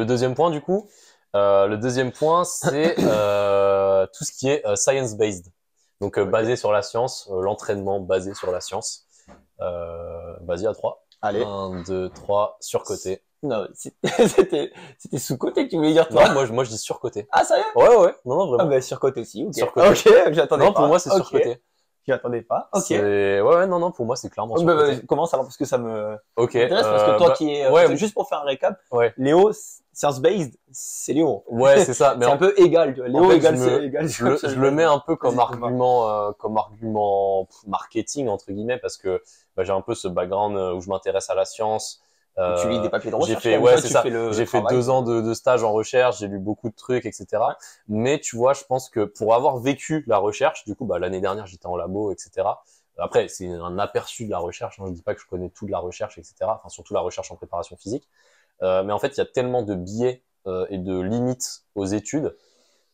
Le deuxième point, du coup, le deuxième point, c'est tout ce qui est science-based. Donc, basé sur la science, l'entraînement basé sur la science. Vas-y, à 3. Allez. 1, 2, 3, surcoté. Non, c'était sous-côté que tu voulais dire, toi. Non, moi, je dis surcoté. Ah, sérieux? Ouais, non, Ah, vraiment. bah, surcoté aussi, ok. Surcoté. Ok, j'attendais pas. Non, pour moi, c'est Ok. surcoté. J'attendais pas. Ok. Ouais, non, pour moi, c'est clairement Oh, bah, surcoté. comment ça va? Parce que ça me Ok. m'intéresse, parce que toi bah, qui es, ouais, juste pour faire un récap, ouais, Léo, science-based, c'est Léo. ouais, c'est ça. Mais C'est un peu égal, tu vois. Léo fait, égal, je c'est me- égal. je le mets un peu Vas-y, comme argument marketing entre guillemets parce que bah, j'ai un peu ce background où je m'intéresse à la science. Tu lis des papiers de J'ai recherche. fait, comme ouais, ça, c'est tu ça. fais le J'ai fait travail. 2 ans de stage en recherche. J'ai lu beaucoup de trucs, etc. Ouais. Mais tu vois, je pense que pour avoir vécu la recherche, du coup, bah, l'année dernière, j'étais en labo, etc. Après, c'est un aperçu de la recherche. Hein. Je dis pas que je connais tout de la recherche, etc. Enfin, surtout la recherche en préparation physique. Mais en fait, il y a tellement de biais et de limites aux études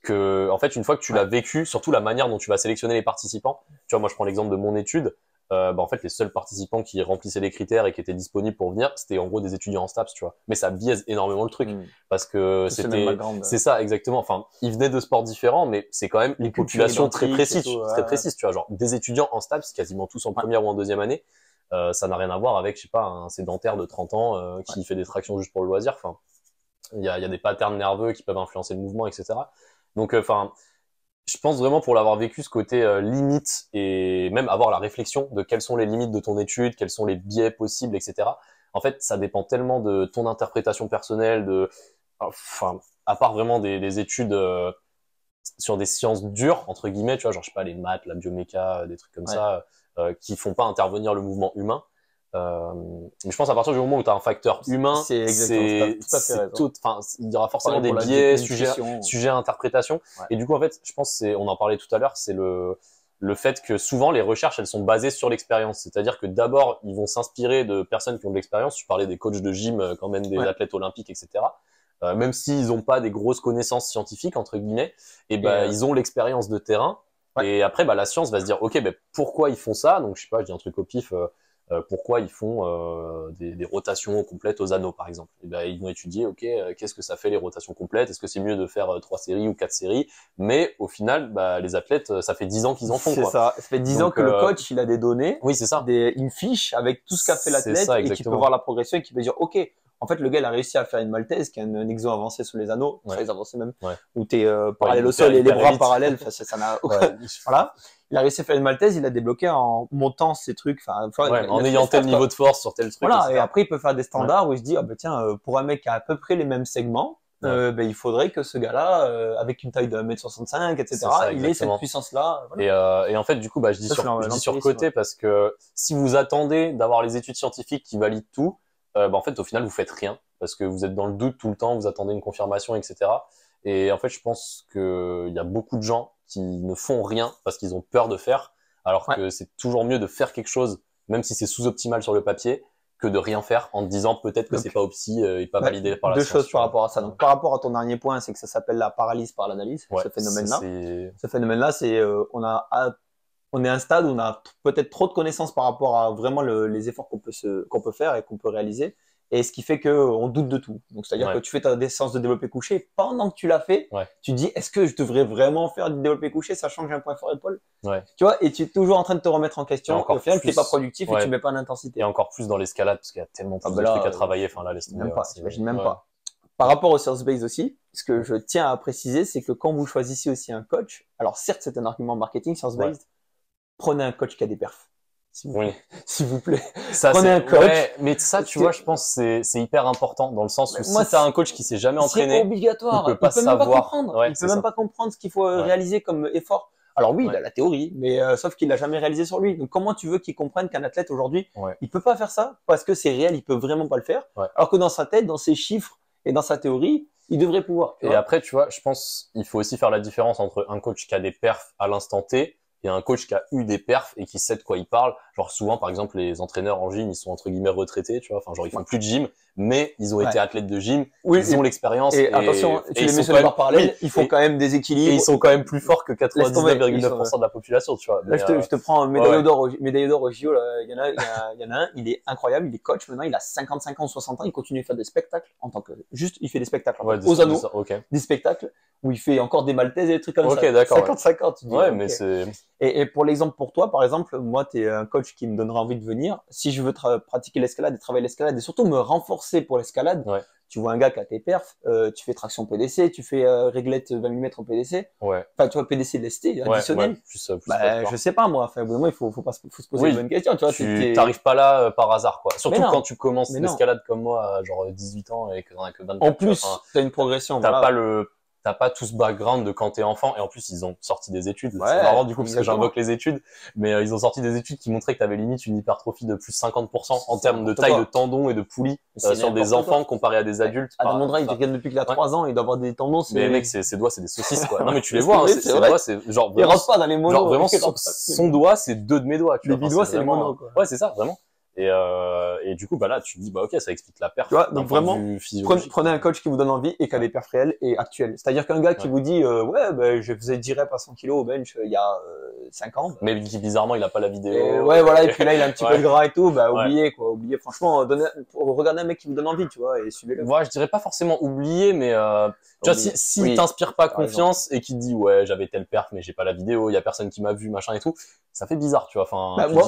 que, en fait, une fois que tu l'as vécu, surtout la manière dont tu vas sélectionner les participants, tu vois, moi, je prends l'exemple de mon étude, bah, en fait, les seuls participants qui remplissaient les critères et qui étaient disponibles pour venir, c'était en gros des étudiants en STAPS, tu vois. Mais ça biaise énormément le truc parce que C'est le même background. c'est ça, exactement. Enfin, ils venaient de sports différents, mais c'est quand même une population très précise, tu vois. Genre, des étudiants en STAPS, quasiment tous en première ou en deuxième année, ça n'a rien à voir avec, je sais pas, un sédentaire de 30 ans qui fait des tractions juste pour le loisir. Enfin, il y a des patterns nerveux qui peuvent influencer le mouvement, etc. Donc, enfin, je pense vraiment pour l'avoir vécu ce côté limite et même avoir la réflexion de quelles sont les limites de ton étude, quels sont les biais possibles, etc. En fait, ça dépend tellement de ton interprétation personnelle, enfin, à part vraiment des études sur des sciences dures entre guillemets, tu vois, genre je sais pas les maths, la bioméca, des trucs comme ça, qui font pas intervenir le mouvement humain. Mais je pense à partir du moment où tu as un facteur humain, C'est exactement, tout à fait raison. enfin, il y aura forcément Pareil des pour la biais, nutrition. sujets à interprétation. Ouais. Et du coup, en fait, je pense on en parlait tout à l'heure, c'est le fait que souvent les recherches, elles sont basées sur l'expérience. C'est-à-dire que d'abord, ils vont s'inspirer de personnes qui ont de l'expérience. Tu parlais des coachs de gym, quand même des athlètes olympiques, etc. Même s'ils n'ont pas des grosses connaissances scientifiques, entre guillemets, et ben, ils ont l'expérience de terrain. Ouais. Et après, bah, la science va se dire, OK, ben, pourquoi ils font ça? Donc, je sais pas, je dis un truc au pif, pourquoi ils font des rotations complètes aux anneaux, par exemple. Et ben, ils vont étudier, OK, qu'est-ce que ça fait les rotations complètes? Est-ce que c'est mieux de faire 3 séries ou 4 séries? Mais au final, bah, les athlètes, ça fait 10 ans qu'ils en font. C'est quoi. ça. Ça fait 10 ans que le coach, il a des données, Oui, c'est ça. une fiche avec tout ce qu'a fait l'athlète ça, et qui peut exactement. voir la progression et qui peut dire, OK, en fait, le gars, il a réussi à faire une maltaise, qui est un exo avancé sur les anneaux, très avancé même, où t'es parallèle au sol et les bras parallèles, ça n'a voilà. Il a réussi à faire une maltaise, il a débloqué en montant ces trucs, en ayant tel niveau de force sur tel truc. Voilà, etc. et après, il peut faire des standards où il se dit, ah, bah, tiens, pour un mec qui a à peu près les mêmes segments, ben, il faudrait que ce gars-là, avec une taille de 1m65, etc., ça, il ait cette puissance-là. Voilà. Et en fait, du coup, bah, je dis surcoté parce que si vous attendez d'avoir les études scientifiques qui valident tout, bah, en fait, au final, vous faites rien parce que vous êtes dans le doute tout le temps, vous attendez une confirmation, etc. Et en fait, je pense qu'il y a beaucoup de gens qui ne font rien parce qu'ils ont peur de faire, alors que c'est toujours mieux de faire quelque chose, même si c'est sous-optimal sur le papier, que de rien faire en te disant peut-être que c'est pas opti et pas validé par la science. Deux choses par rapport à ça. Donc, par rapport à ton dernier point, c'est que ça s'appelle la paralyse par l'analyse, ce phénomène-là. Ce phénomène-là, c'est on est à un stade où on a peut-être trop de connaissances par rapport à vraiment les efforts qu'on peut faire et qu'on peut réaliser. Et ce qui fait que on doute de tout. Donc, c'est-à-dire que tu fais ta séance de développé couché, pendant que tu l'as fait, tu te dis, est-ce que je devrais vraiment faire du développé couché, sachant que j'ai un point fort épaule? Tu vois, et tu es toujours en train de te remettre en question. Et au final, tu n'es pas productif et tu mets pas d'intensité. Et encore plus dans l'escalade, parce qu'il y a tellement de trucs à travailler. Enfin, là, laisse tomber. J'imagine même pas. Par rapport au science-based aussi, ce que je tiens à préciser, c'est que quand vous choisissez aussi un coach, alors certes, c'est un argument marketing, science-based, prenez un coach qui a des perfs. S'il vous plaît. Prenez un coach. Mais ça, tu vois, je pense c'est hyper important dans le sens où si t'as un coach qui s'est jamais entraîné, c'est obligatoire. Il peut même pas comprendre. Il peut même pas comprendre ce qu'il faut réaliser comme effort. Alors oui, il a la théorie, mais sauf qu'il l'a jamais réalisé sur lui. Donc comment tu veux qu'il comprenne qu'un athlète aujourd'hui, il peut pas faire ça parce que c'est réel, il peut vraiment pas le faire. Alors que dans sa tête, dans ses chiffres et dans sa théorie, il devrait pouvoir. Et après, tu vois, je pense il faut aussi faire la différence entre un coach qui a des perfs à l'instant T et un coach qui a eu des perfs et qui sait de quoi il parle. Genre souvent, par exemple, les entraîneurs en gym, ils sont entre guillemets retraités, tu vois. Enfin, genre ils font plus de gym, mais ils ont été athlètes de gym, ils ont l'expérience. Et attention, tu les mets sur les barres parallèles, ils font quand même des équilibres. Et ils sont quand même plus forts que 99,9% de la population, tu vois. Là, je te prends un médaillé d'or au JO, là. Il y en a un, il est incroyable, il est coach maintenant, il a 55 ans, 60 ans, il continue à faire des spectacles en tant que, juste, il fait des spectacles aux anneaux, des spectacles où il fait encore des maltaises et des trucs comme ça. 50-50, tu dis. Ouais, mais c'est... Et pour l'exemple pour toi, par exemple, moi, t'es un coach qui me donnera envie de venir. Si je veux pratiquer l'escalade et travailler l'escalade et surtout me renforcer pour l'escalade, tu vois un gars qui a tes perfs, tu fais traction PDC, tu fais réglette 20 mm en PDC. Enfin, tu vois, PDC lesté, additionnel. Je sais pas, moi. Enfin, au bout d'un moment, il faut se poser une bonne question, tu vois. Tu t'arrives pas là par hasard, quoi. Surtout quand tu commences l'escalade comme moi, à genre 18 ans et que t'en as que 24. En plus, t'as une progression. T'as pas tout ce background de quand t'es enfant, et en plus ils ont sorti des études, c'est marrant du coup parce que j'invoque les études, mais ils ont sorti des études qui montraient que t'avais limite une hypertrophie de plus 50% en termes de taille de tendons et de poulies sur des enfants comparé à des adultes. Adam Mondra, il gagne depuis qu'il a 3 ans, il doit avoir des tendons. Mais mec, ses doigts c'est des saucisses quoi. Non mais tu les vois, ses doigts c'est genre il rentre pas dans les monos. Genre vraiment son doigt c'est 2 de mes doigts. Les doigts c'est les monos quoi. Ouais c'est ça vraiment. Et du coup, bah là, tu te dis, bah ok, ça explique la perte. Tu vois, donc vraiment, prenez un coach qui vous donne envie et qui a des perfs réels et actuels. C'est-à-dire qu'un gars qui vous dit, ouais, bah, je faisais 10 reps à 100 kg au bench il y a 5 ans. Mais qui bizarrement, il a pas la vidéo. Voilà, et puis là, il a un petit peu de gras et tout, bah oubliez quoi, oubliez. Franchement, regardez un mec qui vous donne envie, tu vois, et suivez-le. Ouais, je dirais pas forcément oublier, mais tu vois, si t'inspire pas confiance et qu'il te dit, ouais, j'avais tel perf, mais j'ai pas la vidéo, il y a personne qui m'a vu, machin et tout, ça fait bizarre, tu vois. Enfin, bah, moi,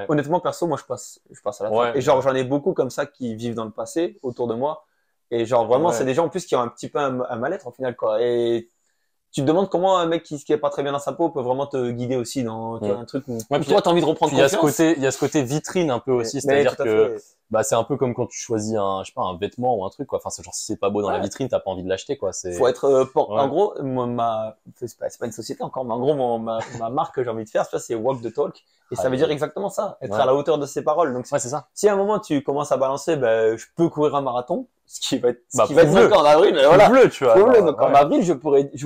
honnêtement, perso, moi, je passe à la trappe. Et genre, j'en ai beaucoup comme ça qui vivent dans le passé autour de moi. Et genre, vraiment, c'est des gens en plus qui ont un petit peu un mal-être au final, quoi. Et tu te demandes comment un mec qui est pas très bien dans sa peau peut vraiment te guider aussi dans un truc où toi, t'as envie de reprendre confiance. Il y a ce côté vitrine un peu aussi, c'est-à-dire que bah c'est un peu comme quand tu choisis un vêtement ou un truc quoi. Enfin c'est genre si c'est pas beau dans la vitrine, t'as pas envie de l'acheter quoi. Faut être en gros c'est pas une société encore, mais en gros ma marque que j'ai envie de faire, c'est Walk the Talk et ça veut dire exactement ça, être à la hauteur de ses paroles. Donc c'est ça. Si à un moment tu commences à balancer, ben je peux courir un marathon, ce qui va être le en avril, voilà. Tu vois. Donc en avril je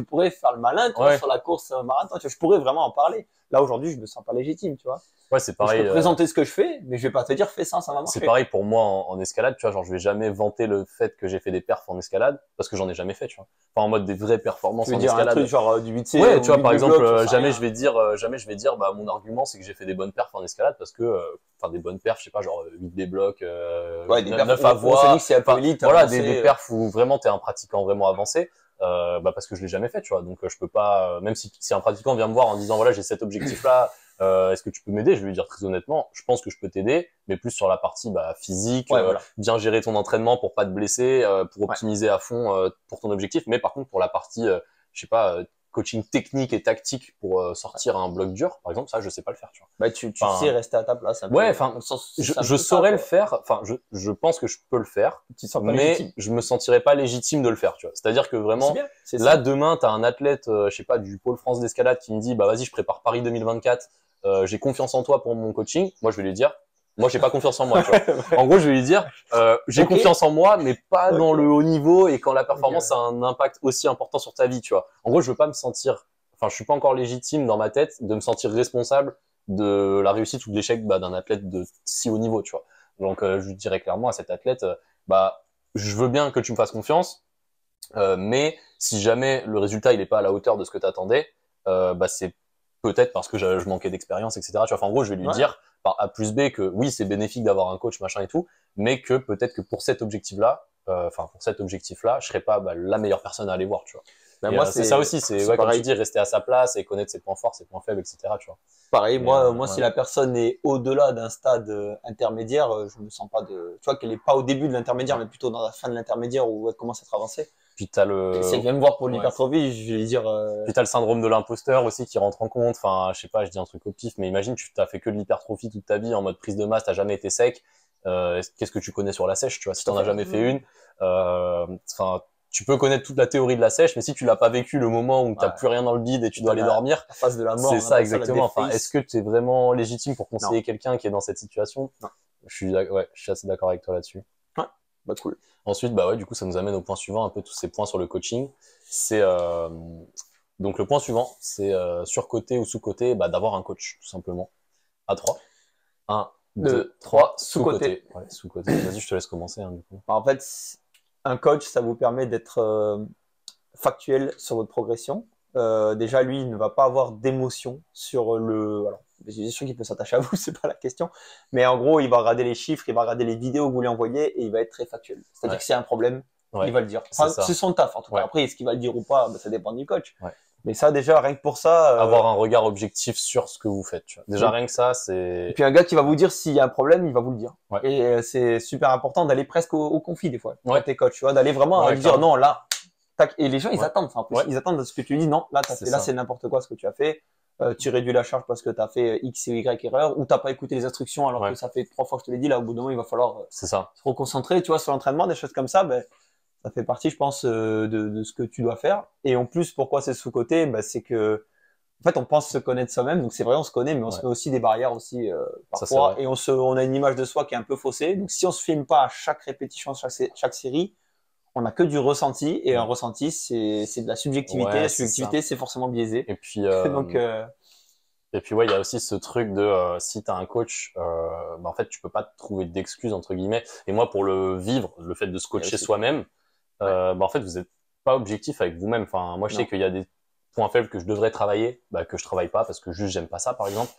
pourrais faire le malin sur la course marathon, je pourrais vraiment en parler. Là aujourd'hui, je me sens pas légitime, tu vois. Ouais, c'est pareil. Je peux présenter ce que je fais, mais je vais pas te dire fais ça va marcher. C'est pareil pour moi en escalade, tu vois, genre je vais jamais vanter le fait que j'ai fait des perfs en escalade parce que j'en ai jamais fait, tu vois. Enfin en mode des vraies performances en escalade. Un truc genre du 8C. Ouais, tu vois par exemple, jamais je vais dire bah mon argument c'est que j'ai fait des bonnes perfs en escalade parce que des bonnes perfs, je sais pas, genre 8 B blocs 9 à voix. Voilà, des perfs où vraiment t'es un pratiquant vraiment avancé. Parce que je l'ai jamais fait, tu vois. Donc je peux pas, même si un pratiquant vient me voir en disant voilà j'ai cet objectif là, est-ce que tu peux m'aider? Je vais lui dire très honnêtement, je pense que je peux t'aider, mais plus sur la partie physique, bien gérer ton entraînement pour pas te blesser, pour optimiser à fond pour ton objectif. Mais par contre pour la partie, je sais pas, coaching technique et tactique pour sortir un bloc dur, par exemple, ça je sais pas le faire, tu vois. Bah tu sais rester à ta place. Je saurais le faire. Enfin, je pense que je peux le faire, mais je me sentirais pas légitime de le faire, tu vois. C'est-à-dire que vraiment, là demain t'as un athlète, je sais pas, du pôle France d'escalade qui me dit bah vas-y je prépare Paris 2024, j'ai confiance en toi pour mon coaching. Moi je vais lui dire moi j'ai pas confiance en moi, tu vois. En gros je vais lui dire j'ai confiance en moi mais pas dans le haut niveau et quand la performance a un impact aussi important sur ta vie, tu vois. En gros je veux pas me sentir, je suis pas encore légitime dans ma tête de me sentir responsable de la réussite ou de l'échec d'un athlète de si haut niveau, tu vois. Donc je lui dirais clairement à cet athlète je veux bien que tu me fasses confiance, mais si jamais le résultat il est pas à la hauteur de ce que t'attendais, c'est peut-être parce que je manquais d'expérience, etc. Tu vois, enfin, en gros, je vais lui dire par A plus B que oui, c'est bénéfique d'avoir un coach, machin et tout, mais que peut-être que pour cet objectif-là, je serais pas la meilleure personne à aller voir, tu vois. Ben moi, c'est ça aussi, c'est comme tu dis, rester à sa place et connaître ses points forts, ses points faibles, etc. Tu vois. Pareil, moi, si la personne est au-delà d'un stade intermédiaire, je me sens pas tu vois, qu'elle est pas au début de l'intermédiaire, mais plutôt dans la fin de l'intermédiaire où elle commence à être avancée. Puis t'as le. Si elle vient me voir pour l'hypertrophie, je vais lui dire. Puis t'as le syndrome de l'imposteur aussi qui rentre en compte. Enfin, je sais pas, je dis un truc au pif, mais imagine, tu t'as fait que de l'hypertrophie toute ta vie en mode prise de masse, t'as jamais été sec. Qu'est-ce que tu connais sur la sèche, tu vois? Si t'en as jamais fait une, tu peux connaître toute la théorie de la sèche, mais si tu l'as pas vécu le moment où t'as plus rien dans le bide et tu dois aller dormir, la phase de la mort. C'est ça exactement. Enfin, est-ce que tu es vraiment légitime pour conseiller quelqu'un qui est dans cette situation? Non. Je suis assez d'accord avec toi là-dessus. Ouais. Bah cool. Ensuite, du coup, ça nous amène au point suivant, un peu tous ces points sur le coaching. C'est donc le point suivant, c'est surcoté ou sous-coté, d'avoir un coach, tout simplement. À 3. 1, 2, 3, sous-côté. Ouais, sous-côté. Vas-y, je te laisse commencer. Hein, du coup. En fait, un coach, ça vous permet d'être factuel sur votre progression. Déjà, lui, il ne va pas avoir d'émotion sur le. Alors, bien sûr qu'il peut s'attacher à vous, c'est pas la question. Mais en gros, il va regarder les chiffres, il va regarder les vidéos que vous lui envoyez et il va être très factuel. C'est-à-dire que s'il y a un problème, il va le dire. Enfin, c'est son taf, en tout cas. Après, est-ce qu'il va le dire ou pas, ça dépend du coach. Mais ça, déjà, rien que pour ça. Avoir un regard objectif sur ce que vous faites. Tu vois. Déjà, rien que ça, c'est. Et puis, un gars qui va vous dire s'il y a un problème, il va vous le dire. Et c'est super important d'aller presque au conflit, des fois. Avec tes coachs, tu vois, d'aller vraiment lui dire non, là. Tac. Et les gens, ils attendent. Enfin, en plus, ils attendent de ce que tu lui dis. Non, là, c'est n'importe quoi ce que tu as fait. Tu réduis la charge parce que tu as fait X et Y erreur ou t'as pas écouté les instructions alors que ça fait 3 fois que je te l'ai dit. Là, au bout d'un moment, il va falloir se reconcentrer, tu vois, sur l'entraînement, des choses comme ça. Ben, ça fait partie, je pense, de ce que tu dois faire. Et en plus, pourquoi c'est sous-côté, ben, c'est que, en fait, on pense se connaître soi-même. Donc, c'est vrai, on se connaît, mais on se met aussi des barrières aussi, parfois. Et on a une image de soi qui est un peu faussée. Donc, si on se filme pas à chaque répétition, chaque série, on n'a que du ressenti. Et un ressenti, c'est de la subjectivité. La subjectivité, c'est forcément biaisé. Et puis, donc, et puis, il y a aussi ce truc de, si t'as un coach, en fait, tu peux pas te trouver d'excuses, entre guillemets. Et moi, pour le vivre, le fait de se coacher soi-même, en fait, vous êtes pas objectif avec vous-même. Enfin, moi, je sais qu'il y a des points faibles que je devrais travailler, que je travaille pas parce que juste j'aime pas ça, par exemple.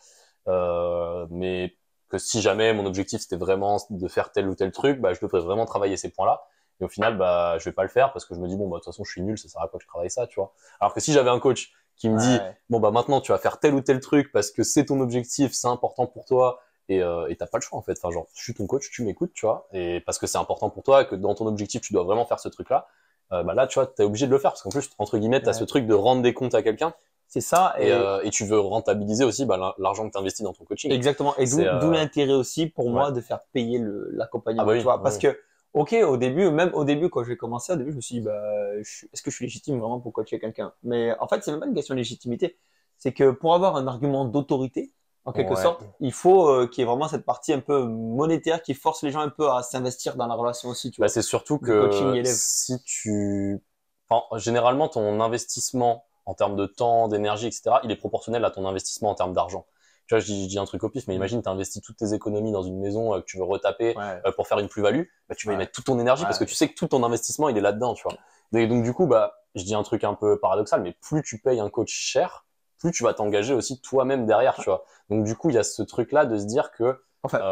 Mais que si jamais mon objectif c'était vraiment de faire tel ou tel truc, je devrais vraiment travailler ces points-là. Et au final, je vais pas le faire parce que je me dis de toute façon, je suis nul, ça sert à quoi que je travaille ça, tu vois. Alors que si j'avais un coach qui me dit maintenant tu vas faire tel ou tel truc parce que c'est ton objectif, c'est important pour toi. Et t'as pas le choix en fait. Enfin, genre, je suis ton coach, tu m'écoutes, tu vois. Et parce que c'est important pour toi, que dans ton objectif, tu dois vraiment faire ce truc-là. Là, tu vois, t'es obligé de le faire parce qu'en plus, entre guillemets, t'as ce truc de rendre des comptes à quelqu'un. C'est ça. Et tu veux rentabiliser aussi l'argent que t'investis dans ton coaching. Exactement. Et d'où l'intérêt aussi pour moi de faire payer l'accompagnement. Tu vois, parce que, ok, au début, quand j'ai commencé, je me suis dit, est-ce que je suis légitime vraiment pour coacher quelqu'un? Mais en fait, c'est même pas une question de légitimité. C'est que pour avoir un argument d'autorité, en quelque sorte, il faut qu'il y ait vraiment cette partie un peu monétaire qui force les gens un peu à s'investir dans la relation aussi. Tu vois, c'est surtout que généralement, ton investissement en termes de temps, d'énergie, etc., il est proportionnel à ton investissement en termes d'argent. Tu vois, je dis un truc au pif, mais imagine, tu investis toutes tes économies dans une maison que tu veux retaper pour faire une plus-value, tu vas y mettre toute ton énergie parce que tu sais que tout ton investissement, il est là-dedans, tu vois. Et donc, du coup, je dis un truc un peu paradoxal, mais plus tu payes un coach cher, plus tu vas t'engager aussi toi-même derrière, tu vois. Donc, du coup, il y a ce truc-là de se dire que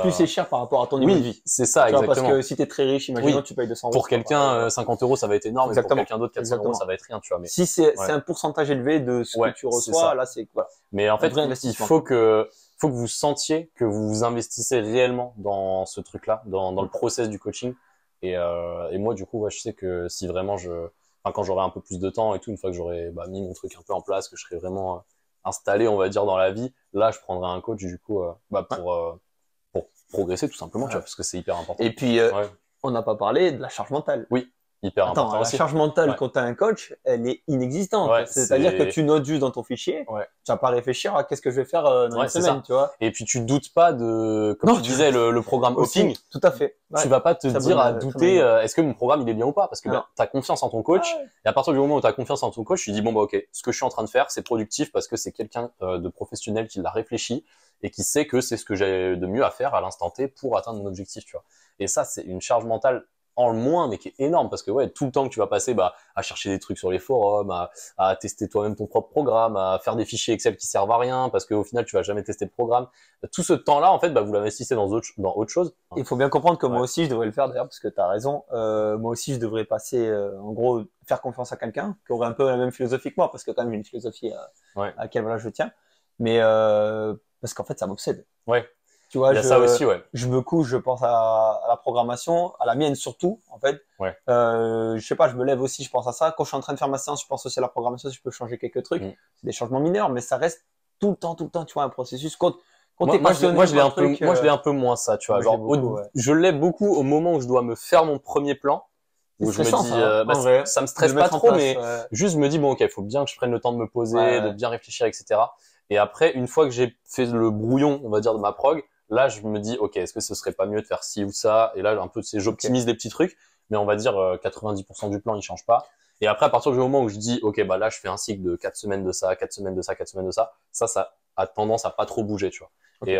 plus c'est cher par rapport à ton niveau de vie. C'est ça, exactement. Parce que si t'es très riche, imaginons tu payes 200 €. Pour quelqu'un, 50 € ça va être énorme, et pour quelqu'un d'autre, 400 € ça va être rien, tu vois. Mais si c'est un pourcentage élevé de ce que tu reçois, là c'est quoi? Mais en fait, il faut que vous sentiez que vous vous investissez réellement dans ce truc-là, dans le process du coaching. Et moi, du coup, je sais que si vraiment quand j'aurai un peu plus de temps et tout, une fois que j'aurai mis mon truc un peu en place, que je serai vraiment installé, on va dire, dans la vie, là, je prendrai un coach, du coup, pour progresser tout simplement, tu vois, parce que c'est hyper important. Et puis, on n'a pas parlé de la charge mentale. Oui, hyper important aussi. La charge mentale quand tu as un coach, elle est inexistante. C'est-à-dire que tu notes juste dans ton fichier, tu vas pas réfléchir à qu'est-ce que je vais faire dans une semaine, tu vois. Et puis tu doutes pas comme tu disais, le programme hopping. Tout à fait. Tu vas pas te dire à douter, est-ce que mon programme il est bien ou pas? Parce que tu as confiance en ton coach. Et à partir du moment où tu as confiance en ton coach, tu dis ok, ce que je suis en train de faire, c'est productif parce que c'est quelqu'un de professionnel qui l'a réfléchi et qui sait que c'est ce que j'ai de mieux à faire à l'instant T pour atteindre mon objectif, tu vois. Et ça, c'est une charge mentale en moins, mais qui est énorme parce que tout le temps que tu vas passer à chercher des trucs sur les forums, à tester toi-même ton propre programme, à faire des fichiers Excel qui servent à rien parce qu'au final, tu vas jamais tester le programme. Tout ce temps-là, en fait, vous l'investissez dans autre chose. Il faut bien comprendre que moi aussi, je devrais le faire d'ailleurs parce que tu as raison. Moi aussi, je devrais passer, en gros, faire confiance à quelqu'un qui aurait un peu la même philosophie que moi parce que quand même, j'ai une philosophie à laquelle je tiens. Mais parce qu'en fait, ça m'obsède. Tu vois, ça aussi, je me couche, je pense à la programmation, à la mienne surtout, en fait. Je sais pas, je me lève aussi, je pense à ça. Quand je suis en train de faire ma séance, je pense aussi à la programmation, si je peux changer quelques trucs. C'est des changements mineurs, mais ça reste tout le temps, tu vois, un processus. Moi, je l'ai un peu moins ça, tu vois. Je l'ai beaucoup au moment où je dois me faire mon premier plan. Où je me dis, ça me stresse pas trop, mais juste je me dis, ok, il faut bien que je prenne le temps de me poser, de bien réfléchir, etc. Et après, une fois que j'ai fait le brouillon, on va dire, de ma prog, là, je me dis, ok, est-ce que ce serait pas mieux de faire ci ou ça? Et là, un peu, j'optimise des petits trucs, mais on va dire 90% du plan, il change pas. Et après, à partir du moment où je dis, ok, là, je fais un cycle de 4 semaines de ça, 4 semaines de ça, 4 semaines de ça, ça a tendance à pas trop bouger, tu vois. Okay.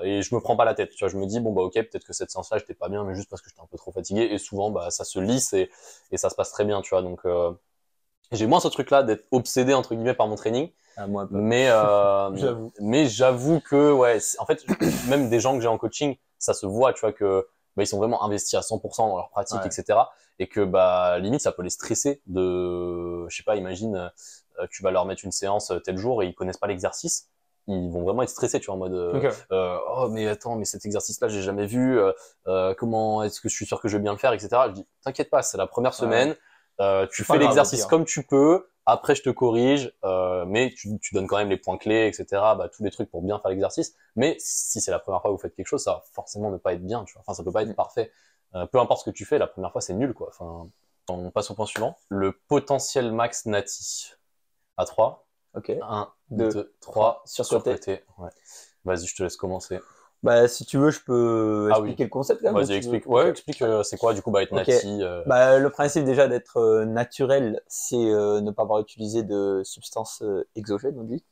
Et je me prends pas la tête, tu vois. Je me dis bon bah ok, peut-être que cette séance-là j'étais pas bien, mais juste parce que j'étais un peu trop fatigué. Et souvent bah ça se lisse et ça se passe très bien, tu vois. Donc j'ai moins ce truc-là d'être obsédé entre guillemets par mon training. Ah, moi, mais j'avoue que ouais, en fait même des gens que j'ai en coaching, ça se voit, tu vois, que bah, ils sont vraiment investis à 100% dans leur pratique, ouais. etc. Et que bah limite ça peut les stresser de, je sais pas, imagine tu vas leur mettre une séance tel jour et ils connaissent pas l'exercice, ils vont vraiment être stressés, tu vois, en mode okay. Oh mais attends, mais cet exercice-là j'ai jamais vu, comment est-ce que je suis sûr que je vais bien le faire, etc. Je dis t'inquiète pas, c'est la première semaine, tu fais l'exercice comme tu peux. Après, je te corrige, mais tu donnes quand même les points clés, etc. Bah, tous les trucs pour bien faire l'exercice. Mais si c'est la première fois que vous faites quelque chose, ça va forcément ne pas être bien, tu vois. Enfin, ça peut pas être parfait. Peu importe ce que tu fais, la première fois, c'est nul, quoi. Enfin, on passe au point suivant. Le potentiel max nati. À 3. Ok. 1, 2, 3. Sur côté. Ouais. Vas-y, je te laisse commencer. Bah, si tu veux, je peux expliquer le concept là. Vas-y, explique. Ouais, explique. C'est quoi du coup, bah, être nati. Bah, le principe déjà d'être naturel, c'est ne pas avoir utilisé de substances exogènes, on dit,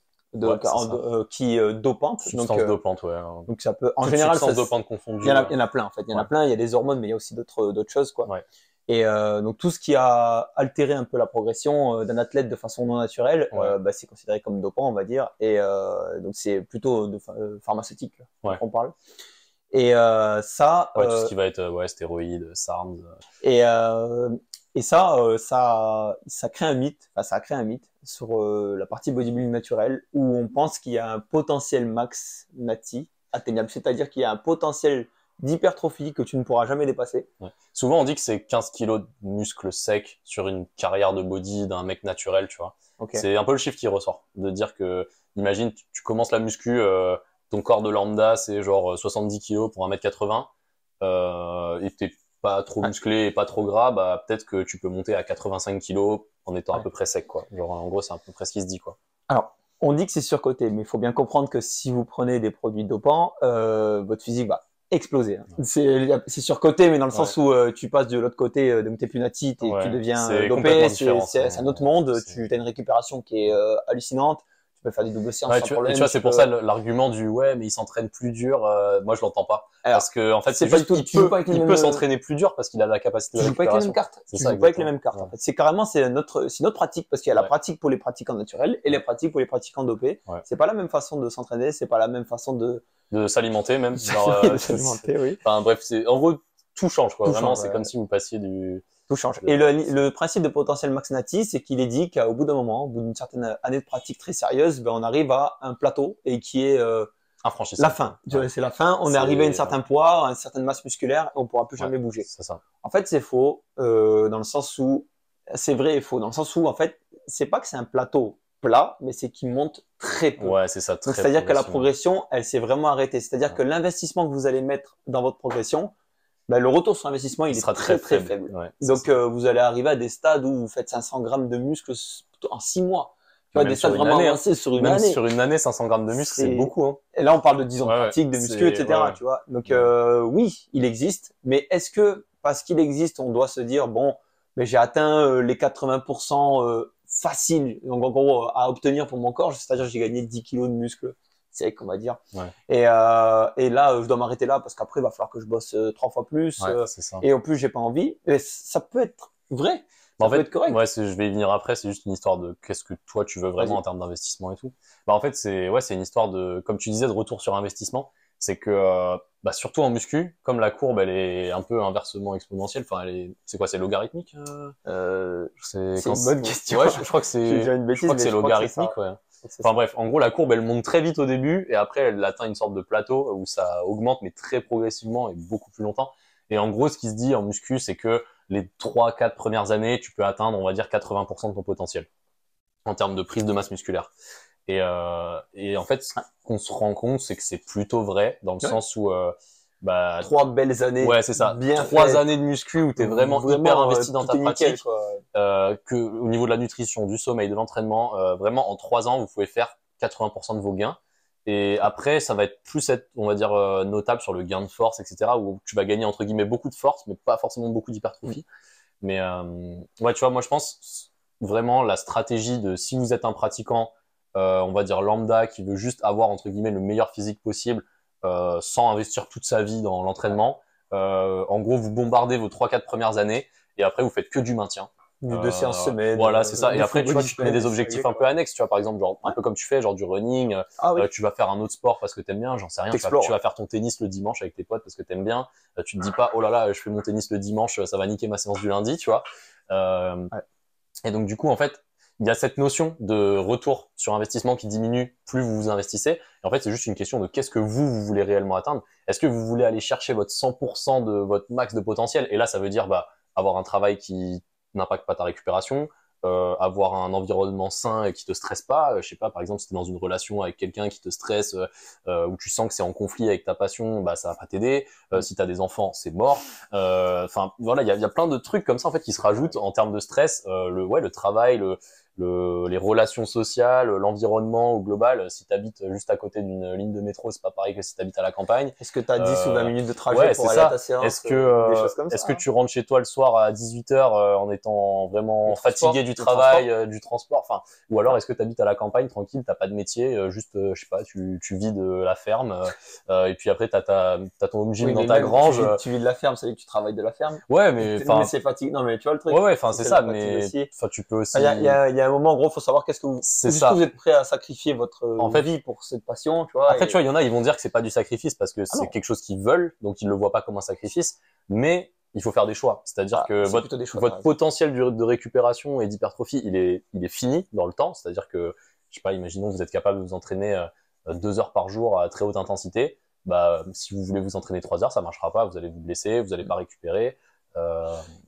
qui dopantes. Substances dopantes, ouais. Donc ça peut, en général, substances dopantes confondues. Il y en a plein en fait. Il y en a plein. Il y a des hormones, mais il y a aussi d'autres choses, quoi. Ouais. Et donc tout ce qui a altéré un peu la progression d'un athlète de façon non naturelle, bah, c'est considéré comme dopant, on va dire. Et donc c'est plutôt de pharmaceutique qu'on parle. Et ça, tout ce qui va être stéroïdes, SARMs. Et ça crée un mythe. Enfin, ça a créé un mythe sur la partie bodybuilding naturel où on pense qu'il y a un potentiel max nati atteignable, c'est-à-dire qu'il y a un potentiel d'hypertrophie que tu ne pourras jamais dépasser. Ouais. Souvent, on dit que c'est 15 kilos de muscles secs sur une carrière de body d'un mec naturel, tu vois. Okay. C'est un peu le chiffre qui ressort. De dire que, imagine, tu commences la muscu, ton corps de lambda, c'est genre 70 kilos pour 1m80, et t'es pas trop musclé et pas trop gras, bah, peut-être que tu peux monter à 85 kilos en étant à peu près sec, quoi. Genre, en gros, c'est à peu près ce qui se dit, quoi. Alors, on dit que c'est surcoté, mais il faut bien comprendre que si vous prenez des produits dopants, votre physique va exploser. C'est surcoté, mais dans le sens où tu passes de l'autre côté, donc t'es plus nati, tu deviens dopé, c'est un autre monde, tu as une récupération qui est hallucinante, tu peux faire des doubles séances sans problème. Tu vois, c'est pour ça l'argument du mais il s'entraîne plus dur, moi je l'entends pas. Alors, parce que en fait, c'est juste il peut s'entraîner plus dur parce qu'il a la capacité de récupération. Tu joues pas avec les mêmes cartes. Tu joues pas avec les mêmes cartes. En fait, c'est carrément notre pratique parce qu'il y a la pratique pour les pratiquants naturels et les pratiques pour les pratiquants dopés. C'est pas la même façon de s'entraîner, c'est pas la même façon de s'alimenter même. De s'alimenter, oui. Enfin bref, en gros tout change, quoi. Vraiment, c'est comme si vous passiez du. Tout change. Et le principe de potentiel max nati, c'est qu'il est dit qu'au bout d'un moment, au bout d'une certaine année de pratique très sérieuse, ben on arrive à un plateau et qui est infranchissable. La fin. C'est la fin. On est arrivé à un certain poids, à une certaine masse musculaire, et on pourra plus jamais bouger. C'est ça. En fait, c'est faux dans le sens où c'est vrai et faux dans le sens où en fait, c'est pas que c'est un plateau plat, mais c'est qu'il monte très peu. Ouais, c'est ça. Donc c'est-à-dire que la progression, elle s'est vraiment arrêtée. C'est-à-dire que l'investissement que vous allez mettre dans votre progression, ben, le retour sur investissement, il sera très faible. Ouais, donc vous allez arriver à des stades où vous faites 500 grammes de muscles en 6 mois. Tu vois, des stades vraiment avancés sur une année. Sur une année, 500 grammes de muscles, c'est beaucoup. Hein. Et là, on parle de 10 ans de pratique, de muscu, etc. Tu vois. Donc oui, il existe. Mais est-ce que parce qu'il existe, on doit se dire bon, mais j'ai atteint les 80% facile, donc en gros à obtenir pour mon corps, c'est-à-dire j'ai gagné 10 kilos de muscles sec, on va dire. Ouais. Et là, je dois m'arrêter là parce qu'après, il va falloir que je bosse 3 fois plus. Et en plus, j'ai pas envie. Et ça peut être vrai. En fait, correct. Ouais, je vais y venir après. C'est juste une histoire de qu'est-ce que toi tu veux vraiment en termes d'investissement et tout. Bah en fait, c'est une histoire de, comme tu disais, de retour sur investissement. C'est que surtout en muscu, comme la courbe elle est un peu inversement exponentielle. Enfin, c'est quoi, c'est logarithmique c'est une bonne question. Ouais, je crois que c'est logarithmique. Ouais. Enfin bref, en gros, la courbe elle monte très vite au début et après elle atteint une sorte de plateau où ça augmente mais très progressivement et beaucoup plus longtemps. Et en gros, ce qui se dit en muscu, c'est que les 3-4 premières années, tu peux atteindre, on va dire, 80% de ton potentiel en termes de prise de masse musculaire. Et en fait, ce qu'on se rend compte, c'est que c'est plutôt vrai dans le sens où 3 belles années. Ouais, c'est ça. 3 années de muscu où t'es vraiment hyper investi dans ta pratique. Que au niveau de la nutrition, du sommeil, de l'entraînement, vraiment en 3 ans, vous pouvez faire 80% de vos gains. Et après, ça va être plus on va dire, notable sur le gain de force, etc. où tu vas gagner entre guillemets beaucoup de force, mais pas forcément beaucoup d'hypertrophie. Mais ouais, tu vois, moi je pense vraiment la stratégie de si vous êtes un pratiquant on va dire lambda, qui veut juste avoir entre guillemets le meilleur physique possible, sans investir toute sa vie dans l'entraînement. En gros, vous bombardez vos 3-4 premières années et après vous faites que du maintien. 2 séances semaine. Voilà, c'est ça. Et après, tu vois, tu te mets des objectifs un peu annexes, tu vois, par exemple, genre, un peu comme tu fais, genre du running, tu vas faire un autre sport parce que t'aimes bien, j'en sais rien, tu vas faire ton tennis le dimanche avec tes potes parce que t'aimes bien, tu te dis pas, oh là là, je fais mon tennis le dimanche, ça va niquer ma séance du lundi, tu vois. Et donc, du coup, en fait, il y a cette notion de retour sur investissement qui diminue plus vous vous investissez. Et en fait, c'est juste une question de qu'est-ce que vous voulez réellement atteindre. Est-ce que vous voulez aller chercher votre 100% de votre max de potentiel? Et là, ça veut dire, avoir un travail qui n'impacte pas ta récupération, avoir un environnement sain et qui te stresse pas. Je sais pas, par exemple, si tu es dans une relation avec quelqu'un qui te stresse, où tu sens que c'est en conflit avec ta passion, ça va pas t'aider. Si tu as des enfants, c'est mort. Enfin, voilà, il y a plein de trucs comme ça en fait qui se rajoutent en termes de stress. Le travail, les relations sociales, l'environnement au global. Si tu habites juste à côté d'une ligne de métro, c'est pas pareil que si tu habites à la campagne. Est-ce que tu as 10 ou 20 minutes de trajet pour aller à ta séance? Est-ce que tu rentres chez toi le soir à 18h en étant vraiment fatigué du travail, du transport, enfin, ou alors est-ce que tu habites à la campagne tranquille, t'as pas de métier, juste je sais pas, tu vis de la ferme et puis après t'as ton home gym dans ta grange. Tu vis de la ferme, ça veut dire que tu travailles de la ferme. Ouais, mais enfin c'est fatigant. Non mais tu vois le truc. Ouais, enfin c'est ça, mais enfin tu peux aussi. Il y a un moment, en gros, faut savoir qu'est-ce que vous êtes prêt à sacrifier votre vie pour cette passion, tu vois. Après, tu vois, il y en a, ils vont dire que c'est pas du sacrifice parce que c'est quelque chose qu'ils veulent, donc ils le voient pas comme un sacrifice, mais il faut faire des choix. C'est-à-dire que votre potentiel de récupération et d'hypertrophie, il est fini dans le temps. C'est-à-dire que, je sais pas, imaginons que vous êtes capable de vous entraîner 2 heures par jour à très haute intensité. Si vous voulez vous entraîner 3 heures, ça marchera pas. Vous allez vous blesser, vous allez pas récupérer.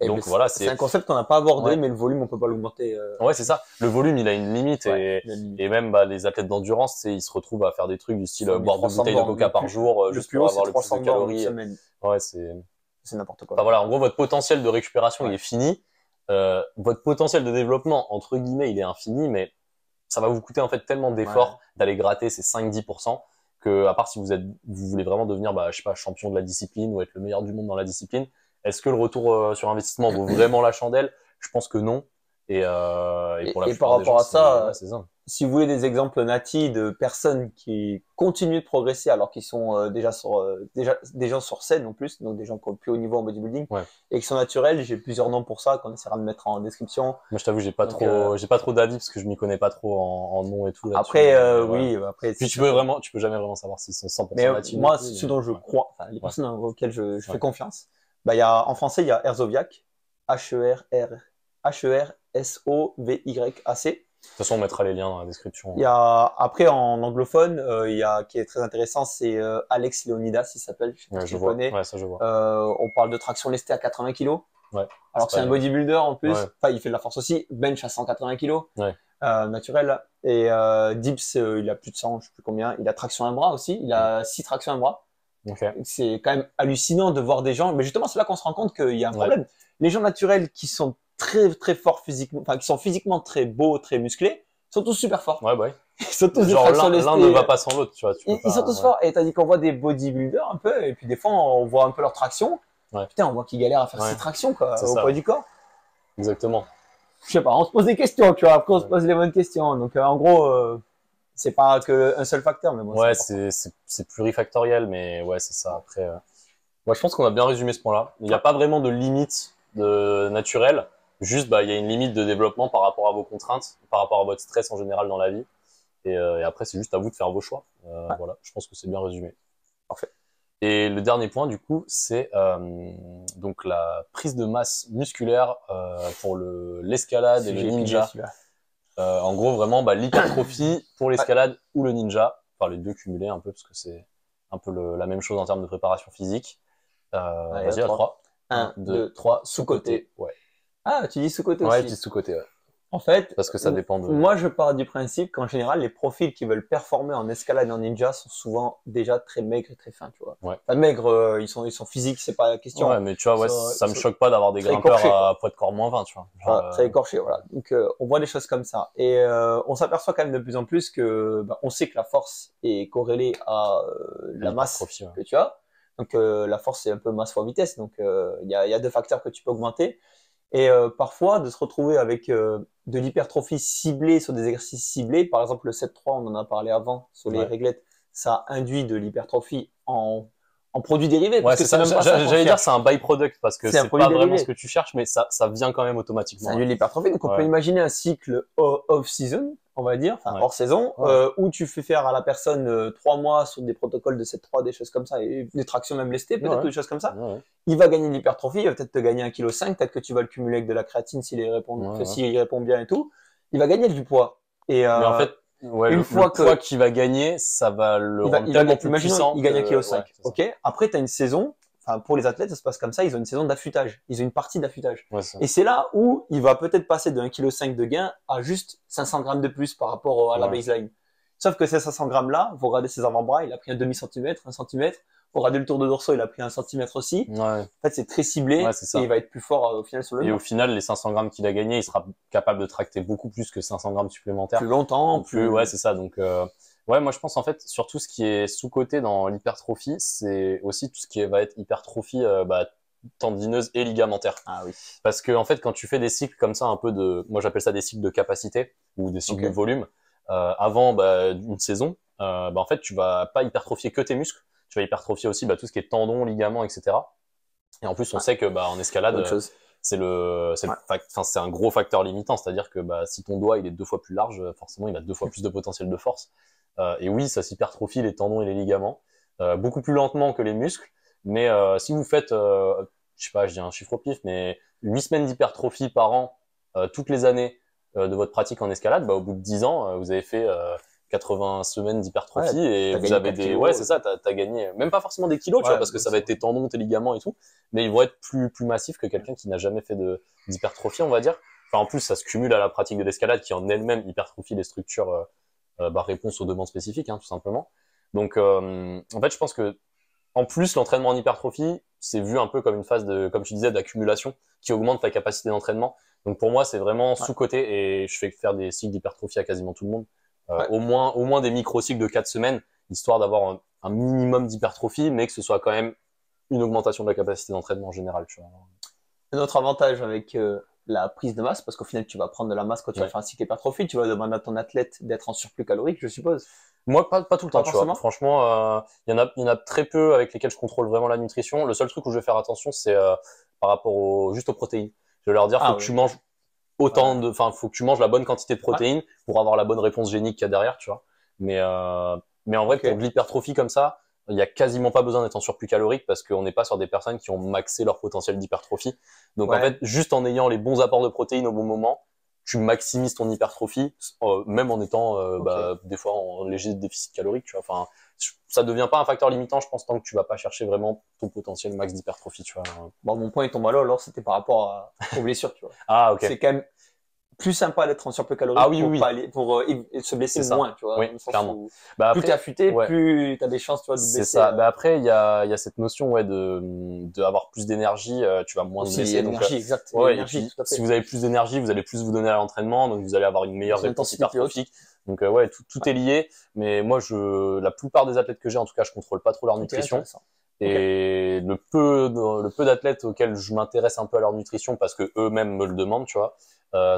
Donc voilà, c'est un concept qu'on n'a pas abordé, mais le volume on peut pas l'augmenter. Ouais, c'est ça. Le volume, il a une limite et même les athlètes d'endurance, ils se retrouvent à faire des trucs du style boire 2 bouteilles de coca par jour juste pour avoir le plus de calories. Ouais, c'est n'importe quoi. Enfin, voilà, en gros, votre potentiel de récupération il est fini. Votre potentiel de développement entre guillemets, il est infini, mais ça va vous coûter en fait tellement d'efforts d'aller gratter ces 5-10% que à part si vous voulez vraiment devenir je sais pas, champion de la discipline ou être le meilleur du monde dans la discipline. Est-ce que le retour sur investissement vaut vraiment la chandelle? Je pense que non. Et par rapport à ça, si vous voulez des exemples natifs de personnes qui continuent de progresser alors qu'ils sont déjà des gens sur scène en plus, donc des gens qui ont plus haut niveau en bodybuilding et qui sont naturels, j'ai plusieurs noms pour ça qu'on essaiera de mettre en description. Moi, je t'avoue, j'ai pas trop d'avis parce que je m'y connais pas trop en noms et tout. Après, après. Puis tu peux jamais vraiment savoir s'ils sont 100% natifs. Moi, ce dont je crois, enfin, les personnes auxquelles je fais confiance. En français, il y a Herzoviac, H-E-R-S-O-V-Y-A-C. De toute façon, on mettra les liens dans la description. Il y a, après, en anglophone, qui est très intéressant, c'est Alex Leonidas, il s'appelle. Je vois. Ouais, ça, je vois. On parle de traction lestée à 80 kg. Ouais. Alors que c'est un bodybuilder en plus. Enfin, il fait de la force aussi. Bench à 180 kg. Naturel. Et dips, il a plus de 100, je sais plus combien. Il a traction à un bras aussi. Il a 6 tractions à un bras. C'est quand même hallucinant de voir des gens. Mais justement, c'est là qu'on se rend compte qu'il y a un problème. Les gens naturels qui sont très très forts physiquement, enfin qui sont physiquement très beaux, très musclés, sont tous super forts. Ils sont tous genre l'un ne va pas sans l'autre, tu vois. Ils sont tous forts. Et t'as dit qu'on voit des bodybuilders un peu, et puis des fois on voit un peu leur traction. Putain, on voit qu'ils galèrent à faire ces tractions quoi, au poids du corps. Exactement. Je sais pas, on se pose des questions, tu vois. Après on se pose les bonnes questions. Donc en gros, c'est pas que un seul facteur, mais bon. C'est plurifactoriel, mais c'est ça. Après, moi je pense qu'on a bien résumé ce point-là. Il n'y a pas vraiment de limite naturelle. Juste, il y a une limite de développement par rapport à vos contraintes, par rapport à votre stress en général dans la vie. Et après, c'est juste à vous de faire vos choix. Voilà, je pense que c'est bien résumé. Parfait. Et le dernier point, du coup, c'est donc la prise de masse musculaire pour l'escalade et le ninja. En gros, vraiment, l'hypertrophie pour l'escalade ou le ninja. Enfin, les deux cumulés un peu, parce que c'est un peu la même chose en termes de préparation physique. Vas-y, à 3. 1, 2, 3, sous-côté. Ah, tu dis sous-côté aussi. Ouais, je dis sous-côté, En fait, parce que ça dépend de... Moi, je pars du principe qu'en général, les profils qui veulent performer en escalade et en ninja sont souvent déjà très maigres et très fins, tu vois. Enfin, maigres, ils sont physiques, c'est pas la question. Ouais, mais tu vois, ça me choque pas d'avoir des grimpeurs à poids de corps moins 20, tu vois. Très écorché, voilà. Donc, on voit des choses comme ça. Et on s'aperçoit quand même de plus en plus que, on sait que la force est corrélée à la masse que tu as. Donc, la force, c'est un peu masse fois vitesse. Donc, il y a 2 facteurs que tu peux augmenter. Et parfois, de se retrouver avec de l'hypertrophie ciblée sur des exercices ciblés, par exemple le 7-3, on en a parlé avant, sur les réglettes, ça induit de l'hypertrophie en produits dérivés. Ouais, c'est ça. J'allais dire c'est un byproduct parce que c'est pas vraiment ce que tu cherches, mais ça vient quand même automatiquement. Ça induit de l'hypertrophie. Donc on peut imaginer un cycle off-season, on va dire, enfin hors saison, où tu fais faire à la personne 3 mois sur des protocoles de 7-3, des choses comme ça, et des tractions même lestées, peut-être des choses comme ça. Il va gagner de l'hypertrophie, il va peut-être te gagner 1,5 kg, peut-être que tu vas le cumuler avec de la créatine s'il répond bien et tout. Il va gagner du poids. Mais en fait, une fois le poids qu'il va gagner, ça va le rendre tellement plus puissant. Il gagne 1,5 kg. Ok. Après, tu as une saison. Enfin, pour les athlètes, ça se passe comme ça. Ils ont une saison d'affûtage. Ils ont une partie d'affûtage. Et c'est là où il va peut-être passer de 1,5 kg de gain à juste 500 grammes de plus par rapport à la baseline. Sauf que ces 500 grammes là, vous regardez ses avant-bras, il a pris un demi-centimètre, 1 centimètre. Vous regardez le tour de dorsaux, il a pris 1 centimètre aussi. En fait, c'est très ciblé. Et il va être plus fort au final sur le. Et au final, les 500 grammes qu'il a gagné, il sera capable de tracter beaucoup plus que 500 grammes supplémentaires. Plus longtemps. Ouais, c'est ça. Donc, moi, je pense en fait, surtout ce qui est sous-coté dans l'hypertrophie, c'est aussi tout ce qui va être hypertrophie tendineuse et ligamentaire. Ah oui. Parce que en fait, quand tu fais des cycles comme ça, un peu moi j'appelle ça des cycles de capacité ou des cycles de volume, avant une saison, en fait, tu vas pas hypertrophier que tes muscles. Tu vas hypertrophier aussi tout ce qui est tendons, ligaments, etc. Et en plus, on sait que en escalade, c'est un gros facteur limitant. C'est-à-dire que si ton doigt il est 2 fois plus large, forcément, il a 2 fois plus de potentiel de force. Et oui, ça s'hypertrophie les tendons et les ligaments, beaucoup plus lentement que les muscles. Mais si vous faites, je sais pas, je dis un chiffre au pif, mais 8 semaines d'hypertrophie par an, toutes les années de votre pratique en escalade, au bout de 10 ans, vous avez fait 80 semaines d'hypertrophie et vous avez des c'est ça, t'as gagné même pas forcément des kilos, tu vois, parce que ça va être tes tendons, tes ligaments et tout, mais ils vont être plus massifs que quelqu'un qui n'a jamais fait d'hypertrophie, on va dire. Enfin, en plus, ça se cumule à la pratique de l'escalade qui en elle-même hypertrophie les structures réponse aux demandes spécifiques, tout simplement. Donc en fait, je pense que en plus, l'entraînement en hypertrophie, c'est vu un peu comme une phase comme tu disais, d'accumulation qui augmente ta capacité d'entraînement. Donc pour moi, c'est vraiment sous-coté et je fais faire des cycles d'hypertrophie à quasiment tout le monde. Au moins des micro-cycles de 4 semaines, histoire d'avoir un minimum d'hypertrophie, mais que ce soit quand même une augmentation de la capacité d'entraînement en général. Tu vois. Un autre avantage avec la prise de masse, parce qu'au final, tu vas prendre de la masse quand tu vas faire un cycle hypertrophie, tu vas demander à ton athlète d'être en surplus calorique, je suppose. Moi, pas tout le temps, tu vois. Franchement, il y en a très peu avec lesquels je contrôle vraiment la nutrition. Le seul truc où je vais faire attention, c'est par rapport juste aux protéines. Je vais leur dire, faut que tu manges faut que tu manges la bonne quantité de protéines pour avoir la bonne réponse génique qu'il y a derrière, tu vois. Mais en vrai, pour de l'hypertrophie comme ça, il y a quasiment pas besoin d'être en surplus calorique parce qu'on n'est pas sur des personnes qui ont maxé leur potentiel d'hypertrophie. Donc en fait, juste en ayant les bons apports de protéines au bon moment, tu maximises ton hypertrophie, même en étant des fois en léger déficit calorique, tu vois. Enfin, ça devient pas un facteur limitant, je pense, tant que tu vas pas chercher vraiment ton potentiel max d'hypertrophie, tu vois. Bon, mon point il tombe à l'eau, alors c'était par rapport aux blessures, tu vois. Ah, ok. C'est quand même plus sympa d'être en surplus calorique pour se blesser moins, tu vois. Oui, clairement. Plus t'es affûté, plus t'as des chances, tu vois, de blesser. C'est ça. Après, il y a cette notion, de avoir plus d'énergie, tu vas moins te blesser. L'énergie, exact. L'énergie, tout à fait. Si vous avez plus d'énergie, vous allez plus vous donner à l'entraînement, donc vous allez avoir une meilleure réponse hypertrophique. Donc, tout est lié. Mais moi, la plupart des athlètes que j'ai, en tout cas, je contrôle pas trop leur nutrition. Et le peu d'athlètes auxquels je m'intéresse un peu à leur nutrition parce que eux-mêmes me le demandent, tu vois.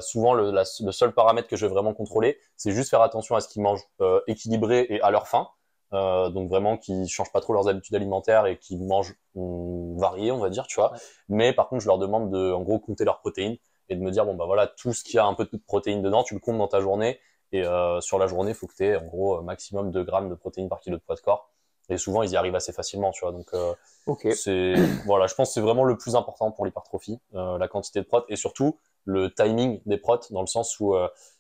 Souvent, le seul paramètre que je vais vraiment contrôler, c'est juste faire attention à ce qu'ils mangent équilibré et à leur faim. Donc vraiment qu'ils changent pas trop leurs habitudes alimentaires et qu'ils mangent varié, on va dire, tu vois. Mais par contre, je leur demande de, en gros, compter leurs protéines et de me dire, bon, voilà, tout ce qui a un peu de protéines dedans, tu le comptes dans ta journée. Et sur la journée, il faut que tu aies, en gros, maximum 2 grammes de protéines par kilo de poids de corps. Et souvent, ils y arrivent assez facilement, tu vois. Donc, je pense que c'est vraiment le plus important pour l'hypertrophie, la quantité de prot et surtout le timing des prots, dans le sens où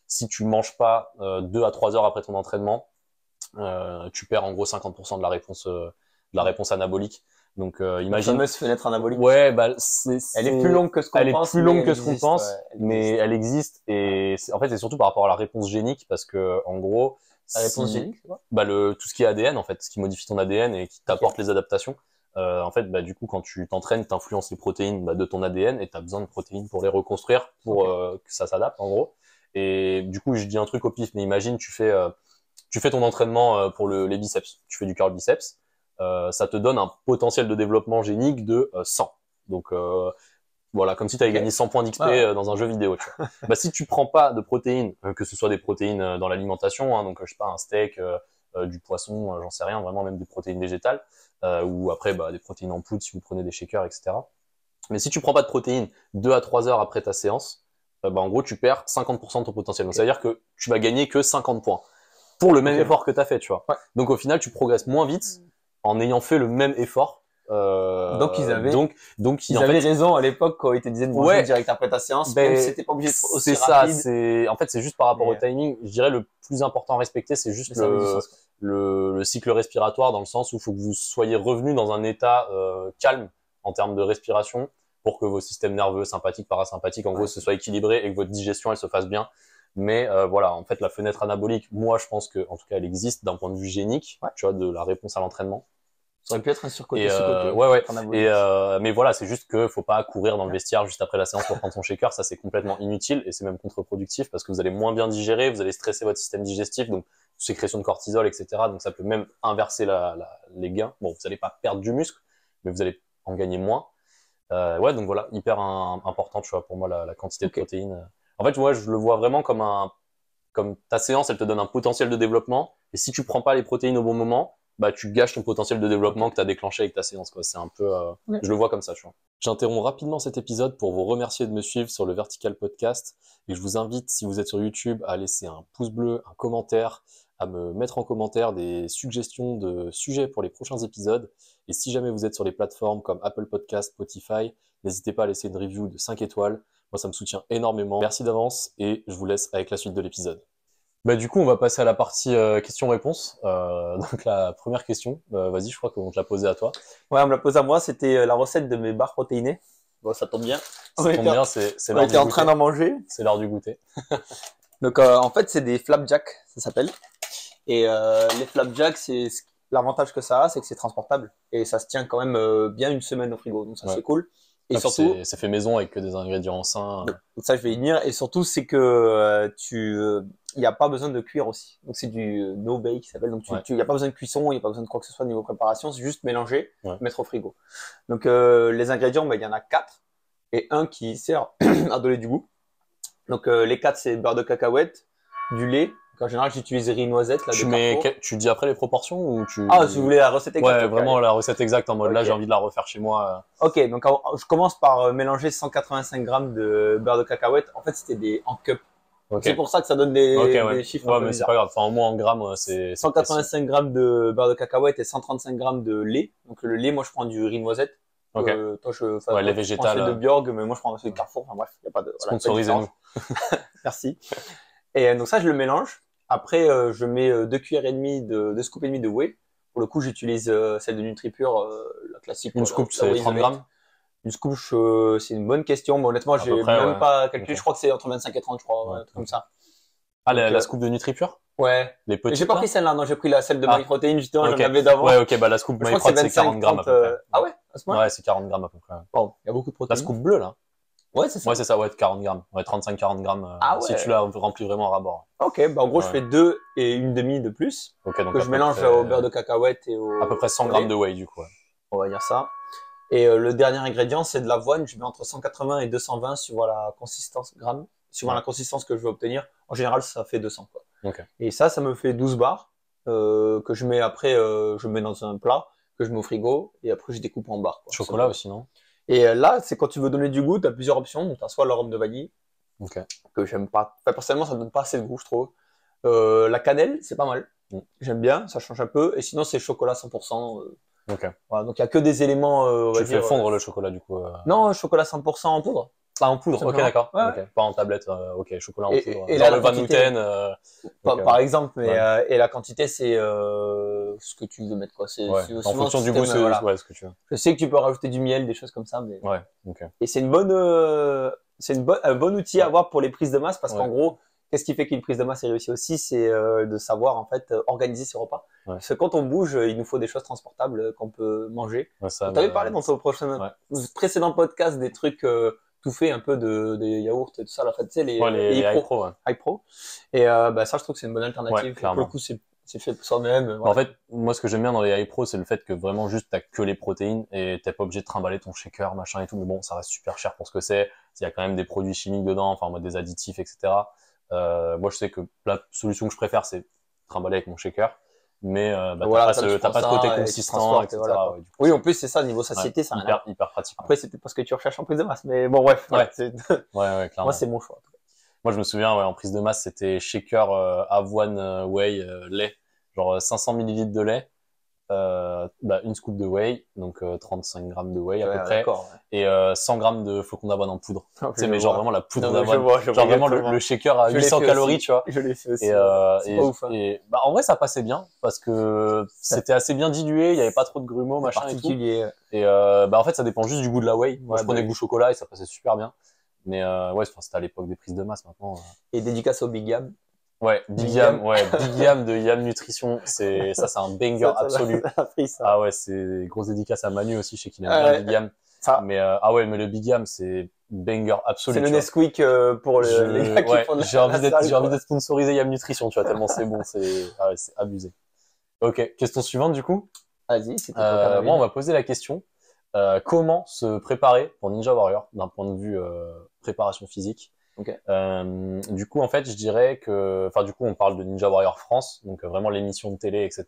si tu manges pas 2 à 3 heures après ton entraînement, tu perds en gros 50% de la réponse anabolique. Donc imagine la fameuse fenêtre anabolique. Ouais, elle est plus longue que ce qu'on pense. Elle est plus longue que ce qu'on pense, mais elle existe et en fait c'est surtout par rapport à la réponse génique parce que en gros la réponse génique, c'est quoi tout ce qui est ADN en fait, ce qui modifie ton ADN et qui t'apporte les adaptations. En fait, du coup, quand tu t'entraînes, t'influences les protéines de ton ADN et t'as besoin de protéines pour les reconstruire, pour que ça s'adapte en gros. Et du coup, je dis un truc au pif, mais imagine tu fais ton entraînement pour les biceps, tu fais du curl biceps, ça te donne un potentiel de développement génique de 100. Donc Voilà, comme si tu avais gagné 100 points d'XP dans un jeu vidéo, tu vois. Bah, si tu prends pas de protéines, que ce soit des protéines dans l'alimentation, hein, donc je sais pas, un steak, du poisson, j'en sais rien, vraiment même des protéines végétales, ou après des protéines en poudre si vous prenez des shakers, etc. Mais si tu prends pas de protéines 2 à 3 heures après ta séance, en gros tu perds 50% de ton potentiel. Donc ça veut dire que tu vas gagner que 50 points pour le même effort que tu as fait, tu vois. Ouais. Donc au final tu progresses moins vite en ayant fait le même effort. Donc ils avaient raison à l'époque quand ils te disaient de manger direct après ta séance, même si c'était pas obligé d'être aussi rapide. En fait c'est juste par rapport au timing. Je dirais le plus important à respecter, c'est juste le cycle respiratoire, dans le sens où il faut que vous soyez revenu dans un état calme en termes de respiration pour que vos systèmes nerveux, sympathiques, parasympathiques, en gros, se soient équilibrés et que votre digestion elle se fasse bien. Mais voilà, en fait la fenêtre anabolique, moi je pense que en tout cas elle existe d'un point de vue génique, tu vois, de la réponse à l'entraînement. Ça aurait pu être un surcoté. Mais voilà, c'est juste que faut pas courir dans le vestiaire juste après la séance pour prendre son shaker. Ça, c'est complètement inutile et c'est même contre-productif parce que vous allez moins bien digérer, vous allez stresser votre système digestif, donc sécrétion de cortisol, etc. Donc ça peut même inverser les gains. Bon, vous allez pas perdre du muscle, mais vous allez en gagner moins. Donc voilà, hyper important, tu vois, pour moi, la quantité de protéines. En fait, moi, je le vois vraiment comme ta séance, elle te donne un potentiel de développement. Et si tu prends pas les protéines au bon moment, tu gâches ton potentiel de développement que tu as déclenché avec ta séance, quoi. C'est un peu, je le vois comme ça, tu vois. J'interromps rapidement cet épisode pour vous remercier de me suivre sur le Vertical Podcast. Et je vous invite, si vous êtes sur YouTube, à laisser un pouce bleu, un commentaire, à me mettre en commentaire des suggestions de sujets pour les prochains épisodes. Et si jamais vous êtes sur les plateformes comme Apple Podcast, Spotify, n'hésitez pas à laisser une review de 5 étoiles. Moi, ça me soutient énormément. Merci d'avance et je vous laisse avec la suite de l'épisode. Du coup, on va passer à la partie questions-réponses. Donc la première question, vas-y, je crois qu'on te l'a posée à toi. Ouais, on me l'a posée à moi, c'était la recette de mes barres protéinées. Bon, ça tombe bien. Ça tombe bien, c'est l'heure du goûter. On était en train d'en manger. C'est l'heure du goûter. Donc en fait, c'est des flapjacks, ça s'appelle. Et les flapjacks, l'avantage que ça a, c'est que c'est transportable. Et ça se tient quand même bien une semaine au frigo, donc ça c'est cool. Et surtout, c'est fait maison avec que des ingrédients sains. Donc ça, je vais y venir. Et surtout, c'est que il n'y a pas besoin de cuire aussi. Donc c'est du no bake qui s'appelle. Donc il n'y a pas besoin de cuisson, il n'y a pas besoin de quoi que ce soit niveau préparation. C'est juste mélanger, mettre au frigo. Donc les ingrédients, il y en a 4 et un qui sert à donner du goût. Donc les 4, c'est beurre de cacahuète, du lait. En général, j'utilise riz noisette. Tu dis après les proportions ou tu... Ah, si vous voulez la recette exacte. Ouais, vraiment la recette exacte en mode là, j'ai envie de la refaire chez moi. Ok, donc je commence par mélanger 185 grammes de beurre de cacahuète. En fait, c'était en cup. C'est pour ça que ça donne des chiffres. Ouais, mais c'est pas grave. Enfin, au moins en grammes, c'est 185 grammes de beurre de cacahuète et 135 grammes de lait. Donc le lait, moi, je prends du riz noisette. Toi, lait végétal. de Bjorg, mais moi, je prends celui de Carrefour. Enfin bref, il n'y a pas de. Sponsorisez-nous. Merci. Et donc ça, je le mélange. Après, je mets 2 cuillères et demie de scoop et demi de whey. Pour le coup, j'utilise celle de NutriPure, la classique. Une scoop, c'est 30 grammes. Une scoop, c'est une bonne question. Mais honnêtement, j'ai même pas calculé. Je crois que c'est entre 25 et 30, je crois, comme ça. Ah, la scoop de NutriPure? Ouais. Les petites. J'ai pas pris celle-là, non, j'ai pris celle de MyProtein, justement, j'en avais d'avant. Ouais, ok, la scoop MyProtein, c'est 40 grammes à peu près. Ah ouais? À ce moment-là? Ouais, c'est 40 grammes à peu près. Bon, il y a beaucoup de protéines. La scoop bleue, là. Ouais, c'est ça. Ouais, c'est ça, 40 grammes. Ouais, 35-40 grammes. Si tu la remplis vraiment à ras-bord. Ok, en gros, je fais 2 et une demi de plus. Ok, donc que je mélange au beurre de cacahuète et au. À peu près 100 grammes de whey, du coup. On va dire ça. Et le dernier ingrédient, c'est de l'avoine. Je mets entre 180 et 220 suivant la consistance grammes, suivant la consistance que je veux obtenir. En général, ça fait 200, quoi. Okay. Et ça me fait 12 barres que je mets après, je mets dans un plat que je mets au frigo et après je découpe en barres. Chocolat aussi, non? Et là, c'est quand tu veux donner du goût, tu as plusieurs options. Donc, tu as soit l'arôme de vanille, que j'aime pas. Enfin, personnellement, ça donne pas assez de goût, je trouve. La cannelle, c'est pas mal. J'aime bien, ça change un peu. Et sinon, c'est chocolat 100%. Voilà, donc, il y a que des éléments. Tu fais fondre le chocolat, du coup. Non, chocolat 100% en poudre. Pas en poudre, ok, d'accord. Ouais. Pas en tablette, chocolat en poudre. Et genre là, le Van Houten. Par exemple, mais et la quantité, c'est ce que tu veux mettre, quoi. En fonction du goût, c'est ce que tu veux. Je sais que tu peux rajouter du miel, des choses comme ça, mais. Ouais, Et c'est un bon outil à avoir pour les prises de masse, parce qu'en gros, qu'est-ce qui fait qu'une prise de masse est réussie aussi, c'est de savoir en fait organiser ses repas. Parce que quand on bouge, il nous faut des choses transportables qu'on peut manger. Tu avais parlé dans ton précédent podcast des trucs tout fait un peu des yaourts et tout ça, la fait, tu sais, les iPro. Et ça, je trouve que c'est une bonne alternative. Pour le coup, c'est fait soi-même. Voilà. En fait, moi, ce que j'aime bien dans les iPro, c'est le fait que vraiment juste t'as que les protéines et t'es pas obligé de trimballer ton shaker, machin et tout. Mais bon, ça reste super cher pour ce que c'est. Il y a quand même des produits chimiques dedans, enfin, moi, des additifs, etc. Moi, je sais que la solution que je préfère, c'est trimballer avec mon shaker. Mais voilà, t'as pas ce côté consistant, etc. Voilà, ouais, oui, en plus, c'est ça, niveau satiété, c'est hyper pratique. Après, c'était parce que tu recherches en prise de masse. Mais bon, bref. Ouais, clairement. Moi, c'est mon choix. Moi, je me souviens, en prise de masse, c'était shaker, avoine, whey, lait. Genre 500 ml de lait, une scoop de whey, donc 35 grammes de whey à peu près, et 100 grammes de flocons d'avoine en poudre. Tu sais, mais genre vraiment la poudre d'avoine. Genre vraiment le shaker à 800 calories, tu vois. Je l'ai fait aussi. Et en vrai, ça passait bien parce que c'était assez bien dilué, il y avait pas trop de grumeaux, machin et tout. Et en fait, ça dépend juste du goût de la whey. Moi, je prenais goût chocolat et ça passait super bien. Mais c'était à l'époque des prises de masse maintenant. Et dédicace au Big Yam. Ouais, Big Yam de Yam Nutrition, c'est un banger absolu. Ah ouais, c'est grosse dédicace à Manu aussi, je sais qu'il aime bien le Big Yam. Mais mais le Big Yam, c'est banger absolu. C'est le Nesquik pour les gars qui font de j'ai envie d'être sponsorisé Yam Nutrition, tu vois, tellement c'est bon, c'est abusé. Ok, question suivante du coup. Vas-y, c'était moi, on m'a posé la question. Comment se préparer pour Ninja Warrior d'un point de vue préparation physique. Okay. Du coup, en fait, je dirais que, du coup, on parle de Ninja Warrior France, donc vraiment l'émission de télé, etc.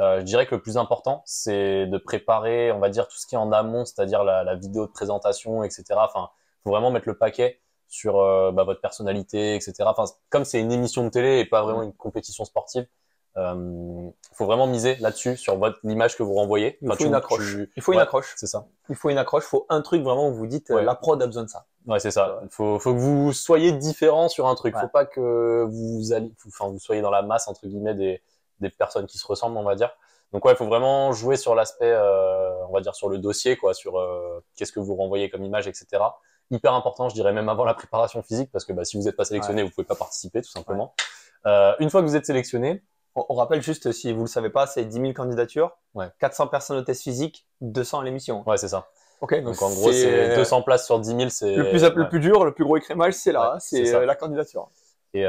Je dirais que le plus important, c'est de préparer, on va dire, tout ce qui est en amont, c'est-à-dire la vidéo de présentation, etc. Enfin, faut vraiment mettre le paquet sur votre personnalité, etc. Enfin, comme c'est une émission de télé et pas vraiment une compétition sportive, faut vraiment miser là-dessus, sur l'image que vous renvoyez. Il faut une accroche. Il faut une accroche. C'est ça. Il faut une accroche. Il faut un truc vraiment où vous dites la prod a besoin de ça. Ouais, c'est ça. Faut que vous soyez différent sur un truc. Faut pas que vous soyez dans la masse entre guillemets des personnes qui se ressemblent, on va dire. Donc il faut vraiment jouer sur l'aspect, on va dire sur le dossier, quoi, sur qu'est-ce que vous renvoyez comme image, etc. Hyper important, je dirais même avant la préparation physique, parce que si vous n'êtes pas sélectionné, vous pouvez pas participer, tout simplement. Une fois que vous êtes sélectionné, on rappelle juste, si vous le savez pas, c'est 10 000 candidatures, 400 personnes au test physique, 200 à l'émission. Ouais, c'est ça. Okay, donc en gros, c'est 200 places sur 10 000. C'est le plus dur, le plus gros écrémage, c'est là, c'est la candidature. Et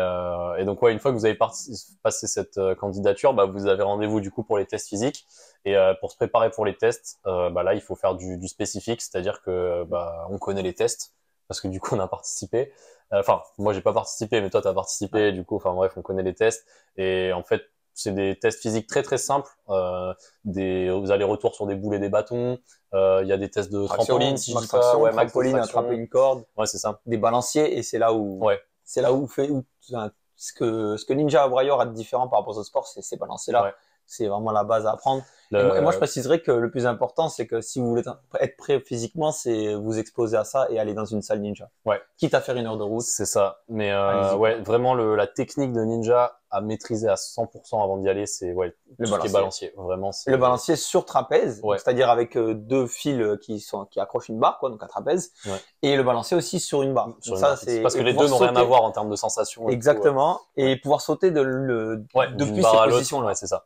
donc une fois que vous avez passé cette candidature, vous avez rendez-vous du coup pour les tests physiques. Et pour se préparer pour les tests, là il faut faire du spécifique, c'est-à-dire que on connaît les tests parce que du coup on a participé. Moi j'ai pas participé, mais toi t'as participé. Du coup, bref, on connaît les tests. Et en fait, c'est des tests physiques très très simples, des allers-retours sur des boules et des bâtons. Il y a des tests de trampoline, si je dis pas, trampoline, attraper une corde. Ouais, c'est ça. Des balanciers, et c'est là où ce que Ninja Warrior a de différent par rapport aux autres sports, c'est ces balanciers-là. Ouais. C'est vraiment la base à apprendre. Et moi, je préciserais que le plus important, c'est que si vous voulez être prêt physiquement, c'est vous exposer à ça et aller dans une salle ninja. Ouais. Quitte à faire 1 heure de route. C'est ça. Mais vraiment la technique de ninja à maîtriser à 100% avant d'y aller, c'est le balancier. Vraiment, le balancier sur trapèze, c'est-à-dire avec 2 fils qui accrochent une barre, donc à trapèze, et le balancier aussi sur une barre. Sur ça, c'est parce que les deux n'ont rien à voir en termes de sensations. Exactement. Et pouvoir sauter depuis ces positions-là. Ouais, c'est ça.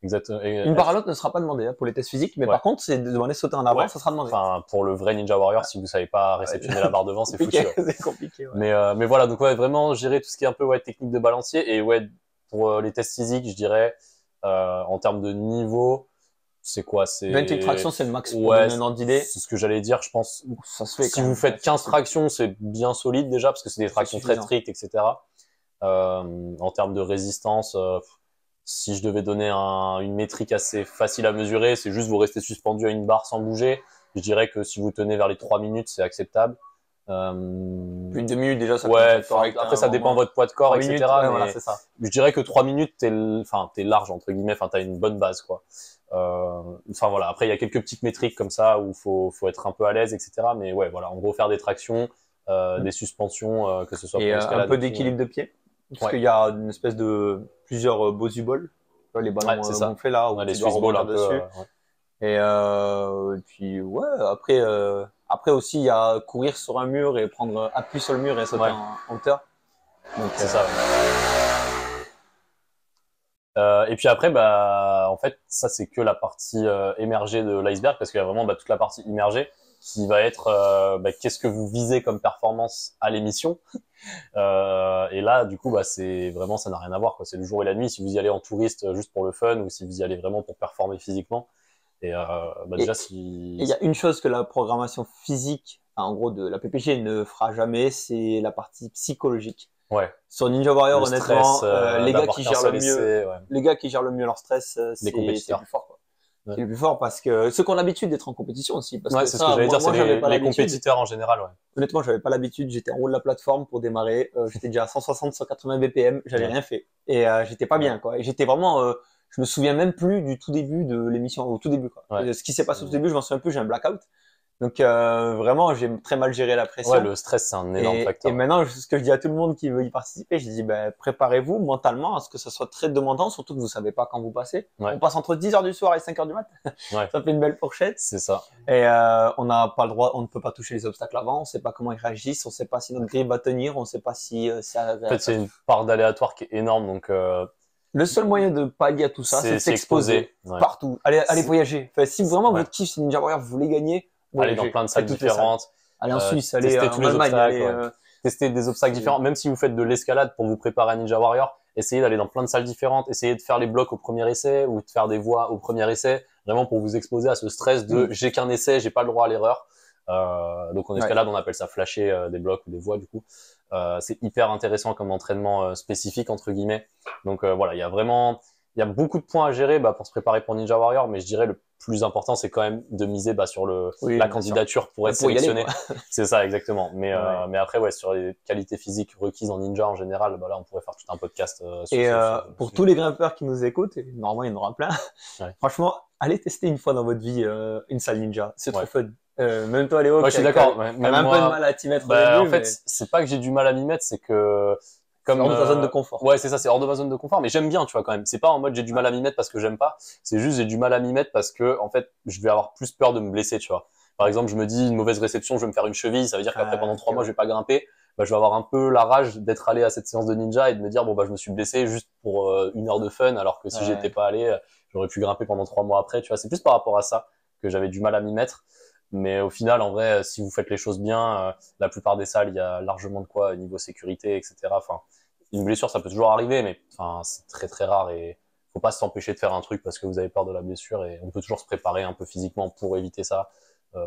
Exactement. Une barre à l'autre ne sera pas demandée pour les tests physiques, mais par contre, c'est de demander de sauter en avant, ça sera demandé. Pour le vrai Ninja Warrior, si vous savez pas réceptionner la barre devant, c'est foutu. C'est compliqué. Mais voilà, donc vraiment gérer tout ce qui est un peu technique de balancier. Et pour les tests physiques, je dirais en termes de niveau, c'est quoi? 28 tractions, c'est le max pour donner un ordre d'idée. C'est ce que j'allais dire, je pense. Ça se fait si vous faites 15 tractions, c'est bien solide déjà, parce que c'est des tractions très strictes, etc. En termes de résistance, si je devais donner une métrique assez facile à mesurer, c'est juste vous restez suspendu à une barre sans bouger. Je dirais que si vous tenez vers les 3 minutes, c'est acceptable. Plus de 2 minutes déjà, ça correct, après ça dépend de votre poids de corps, etc. Mais voilà, c'est ça. Je dirais que 3 minutes, t'es large, entre guillemets, t'as une bonne base, quoi. Voilà, après il y a quelques petites métriques comme ça où faut être un peu à l'aise, etc. Mais en gros, faire des tractions, des suspensions, que ce soit et un peu d'équilibre de pied. Parce qu'il y a une espèce de plusieurs Bosu Balls, les ballons gonflés là, où on a les Swiss balls un peu dessus. Et puis après aussi il y a courir sur un mur et prendre appui sur le mur et sauter en hauteur. Donc c'est ça. Et puis après, en fait, ça c'est que la partie émergée de l'iceberg, parce qu'il y a vraiment toute la partie immergée qui va être qu'est-ce que vous visez comme performance à l'émission. Et là, du coup, c'est vraiment, ça n'a rien à voir, quoi. C'est le jour et la nuit. Si vous y allez en touriste juste pour le fun ou si vous y allez vraiment pour performer physiquement. Et déjà, il y a une chose que la programmation physique, en gros, de la PPG ne fera jamais, c'est la partie psychologique. Ouais. Sur Ninja Warrior, honnêtement, les gars qui gèrent le mieux, les gars qui gèrent le mieux leur stress, c'est le plus fort, quoi. Ouais. C'est le plus fort parce que ceux qui ont l'habitude d'être en compétition aussi. Parce que c'est ce que j'allais dire, c'est les compétiteurs en général. Ouais. Honnêtement, j'avais pas l'habitude. J'étais en haut de la plateforme pour démarrer. J'étais déjà à 160, 180 BPM. J'avais rien fait et j'étais pas bien, quoi. Et j'étais vraiment. Je me souviens même plus du tout début de l'émission, au tout début, quoi. Ouais. Ce qui s'est passé au tout début, je m'en souviens plus. J'ai un blackout. Donc vraiment, j'ai très mal géré la pression. Ouais, le stress, c'est un énorme facteur. Et maintenant, ce que je dis à tout le monde qui veut y participer, je dis préparez-vous mentalement à ce que ça soit très demandant, surtout que vous savez pas quand vous passez. Ouais. On passe entre 10h du soir et 5h du mat. Ouais. Ça fait une belle fourchette. C'est ça. Et on n'a pas le droit, on ne peut pas toucher les obstacles avant, on sait pas comment ils réagissent, on sait pas si notre grille va tenir, on sait pas si ça. En fait, c'est une part d'aléatoire qui est énorme, donc. Le seul moyen de pallier à tout ça, c'est de s'exposer partout. Allez voyager. Enfin, si vraiment votre kiff c'est Ninja Warrior, vous voulez gagner. Aller dans plein de salles différentes. Aller en Suisse, aller en Allemagne, tester des obstacles différents. Même si vous faites de l'escalade pour vous préparer à Ninja Warrior, essayez d'aller dans plein de salles différentes, essayez de faire les blocs au premier essai ou de faire des voies au premier essai, vraiment pour vous exposer à ce stress de j'ai qu'un essai, j'ai pas le droit à l'erreur. Donc en escalade, on appelle ça flasher des blocs ou des voies du coup. C'est hyper intéressant comme entraînement spécifique entre guillemets. Donc voilà, il y a beaucoup de points à gérer pour se préparer pour Ninja Warrior, mais je dirais le plus important, c'est quand même de miser sur la candidature pour être sélectionné. C'est ça, exactement. Mais après, sur les qualités physiques requises en ninja en général, là, on pourrait faire tout un podcast. Pour tous les grimpeurs qui nous écoutent, et normalement, il y en aura plein, franchement, allez tester une fois dans votre vie une salle ninja. C'est trop fun. Même toi, Léo, je suis d'accord. Même un peu de mal à t'y mettre au début, en fait, c'est pas que j'ai du mal à m'y mettre, c'est que comme hors de ta zone de confort. Ouais, c'est ça, c'est hors de ma zone de confort, mais j'aime bien, tu vois, quand même. C'est pas en mode j'ai du mal à m'y mettre parce que j'aime pas, c'est juste j'ai du mal à m'y mettre parce que, en fait, je vais avoir plus peur de me blesser, tu vois. Par exemple, je me dis une mauvaise réception, je vais me faire une cheville, ça veut dire qu'après pendant 3 mois, je vais pas grimper. Je vais avoir un peu la rage d'être allé à cette séance de ninja et de me dire je me suis blessé juste pour 1 heure de fun, alors que si j'étais pas allé, j'aurais pu grimper pendant 3 mois après, tu vois. C'est plus par rapport à ça que j'avais du mal à m'y mettre. Mais au final, en vrai, si vous faites les choses bien, la plupart des salles, il y a largement de quoi niveau sécurité, etc. Enfin, une blessure, ça peut toujours arriver, mais c'est très très rare et faut pas s'empêcher de faire un truc parce que vous avez peur de la blessure et on peut toujours se préparer un peu physiquement pour éviter ça,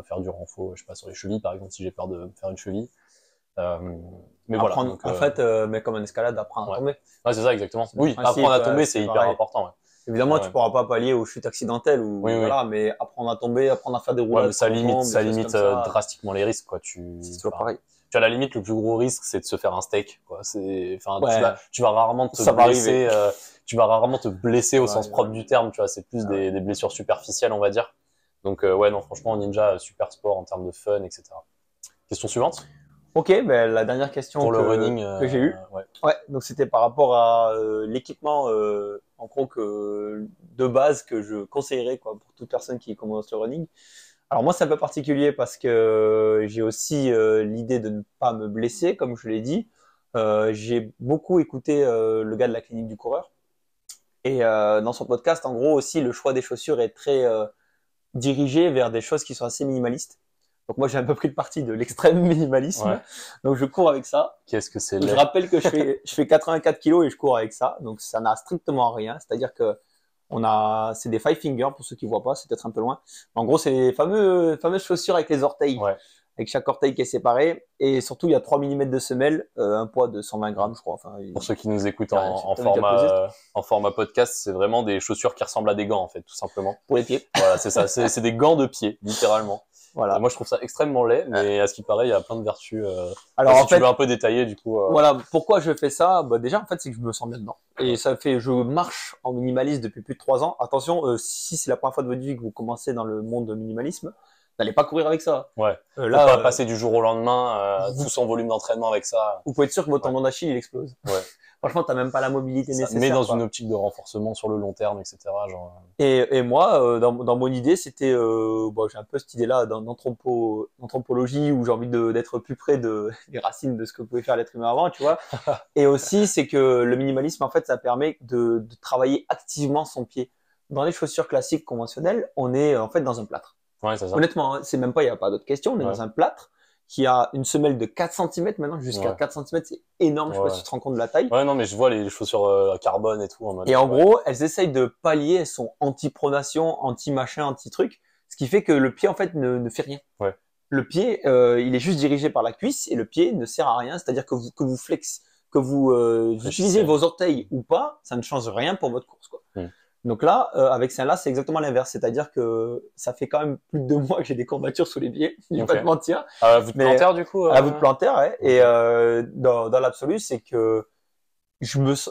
faire du renfort, je sais pas, sur les chevilles par exemple si j'ai peur de me faire une cheville. Mais apprendre, voilà. Donc, en fait, mais comme en escalade, apprendre à tomber. Ouais, c'est ça exactement. Oui, apprendre à tomber, c'est hyper important. Ouais. Évidemment, tu pourras pas pallier aux chutes accidentelles ou voilà, mais apprendre à tomber, apprendre à faire des roulades. Ça limite drastiquement les risques, quoi. C'est toujours pareil. À la limite, le plus gros risque, c'est de se faire un steak, quoi. Tu vas rarement te blesser, tu vas rarement te blesser au sens propre du terme, tu vois. C'est plus des blessures superficielles, on va dire. Donc, non, franchement, ninja, super sport en termes de fun, etc. Question suivante. Ok, la dernière question pour le running que j'ai eue. Ouais, donc c'était par rapport à l'équipement, en gros, de base que je conseillerais, quoi, pour toute personne qui commence le running. Alors moi, c'est un peu particulier parce que j'ai aussi l'idée de ne pas me blesser, comme je l'ai dit. J'ai beaucoup écouté le gars de la clinique du coureur. Et dans son podcast, en gros, aussi, le choix des chaussures est très dirigé vers des choses qui sont assez minimalistes. Donc moi, j'ai un peu pris le parti de l'extrême minimalisme. Ouais. Donc je cours avec ça. Qu'est-ce que c'est? Je rappelle que je fais 84 kilos et je cours avec ça. Donc ça n'a strictement rien. C'est-à-dire que c'est des five fingers pour ceux qui voient pas, c'est peut-être un peu loin. En gros, c'est les fameuses chaussures avec les orteils, avec chaque orteil qui est séparé. Et surtout, il y a 3 mm de semelle, un poids de 120 grammes, je crois. Enfin, pour ceux qui nous écoutent en format podcast, c'est vraiment des chaussures qui ressemblent à des gants, en fait, tout simplement. Pour les pieds. Voilà, c'est ça. C'est des gants de pied, littéralement. Voilà. Moi, je trouve ça extrêmement laid, mais à ce qui paraît, il y a plein de vertus. Alors, si tu veux un peu détailler, du coup. Voilà, pourquoi je fais ça? Déjà, en fait, c'est que je me sens bien dedans. Et je marche en minimaliste depuis plus de 3 ans. Attention, si c'est la première fois de votre vie que vous commencez dans le monde de minimalisme, n'allez pas courir avec ça. Ouais. Là, pas passer du jour au lendemain, tout son volume d'entraînement avec ça. Vous pouvez être sûr que votre tendon d'Achille, il explose. Ouais. Franchement, t'as même pas la mobilité nécessaire. Mais dans une optique de renforcement sur le long terme, etc. Genre... Et moi, dans mon idée, c'était, j'ai un peu cette idée-là d'anthropologie où j'ai envie d'être plus près des racines de ce que pouvait faire l'être humain avant, tu vois. Et aussi, c'est que le minimalisme, en fait, ça permet de travailler activement son pied. Dans les chaussures classiques conventionnelles, on est en fait dans un plâtre. Ouais, c'est ça. Honnêtement, c'est même pas, il n'y a pas d'autre question. On est dans un plâtre qui a une semelle de 4 cm maintenant, jusqu'à 4 cm, c'est énorme, je sais pas si tu te rends compte de la taille. Ouais, non, mais je vois les chaussures à carbone et tout. En mode, et en gros, elles essayent de pallier, elles sont anti-pronation, anti-machin, anti-truc, ce qui fait que le pied, en fait, ne fait rien. Ouais. Le pied, il est juste dirigé par la cuisse et le pied ne sert à rien, c'est-à-dire que vous flexez, que vous utilisez vos orteils ou pas, ça ne change rien pour votre course, quoi. Donc là, avec celle-là, c'est exactement l'inverse. C'est-à-dire que ça fait quand même plus de 2 mois que j'ai des courbatures sous les pieds. Je vais pas te mentir. À la voûte plantaire, du coup. À la voûte plantaire, ouais. Et dans l'absolu, c'est que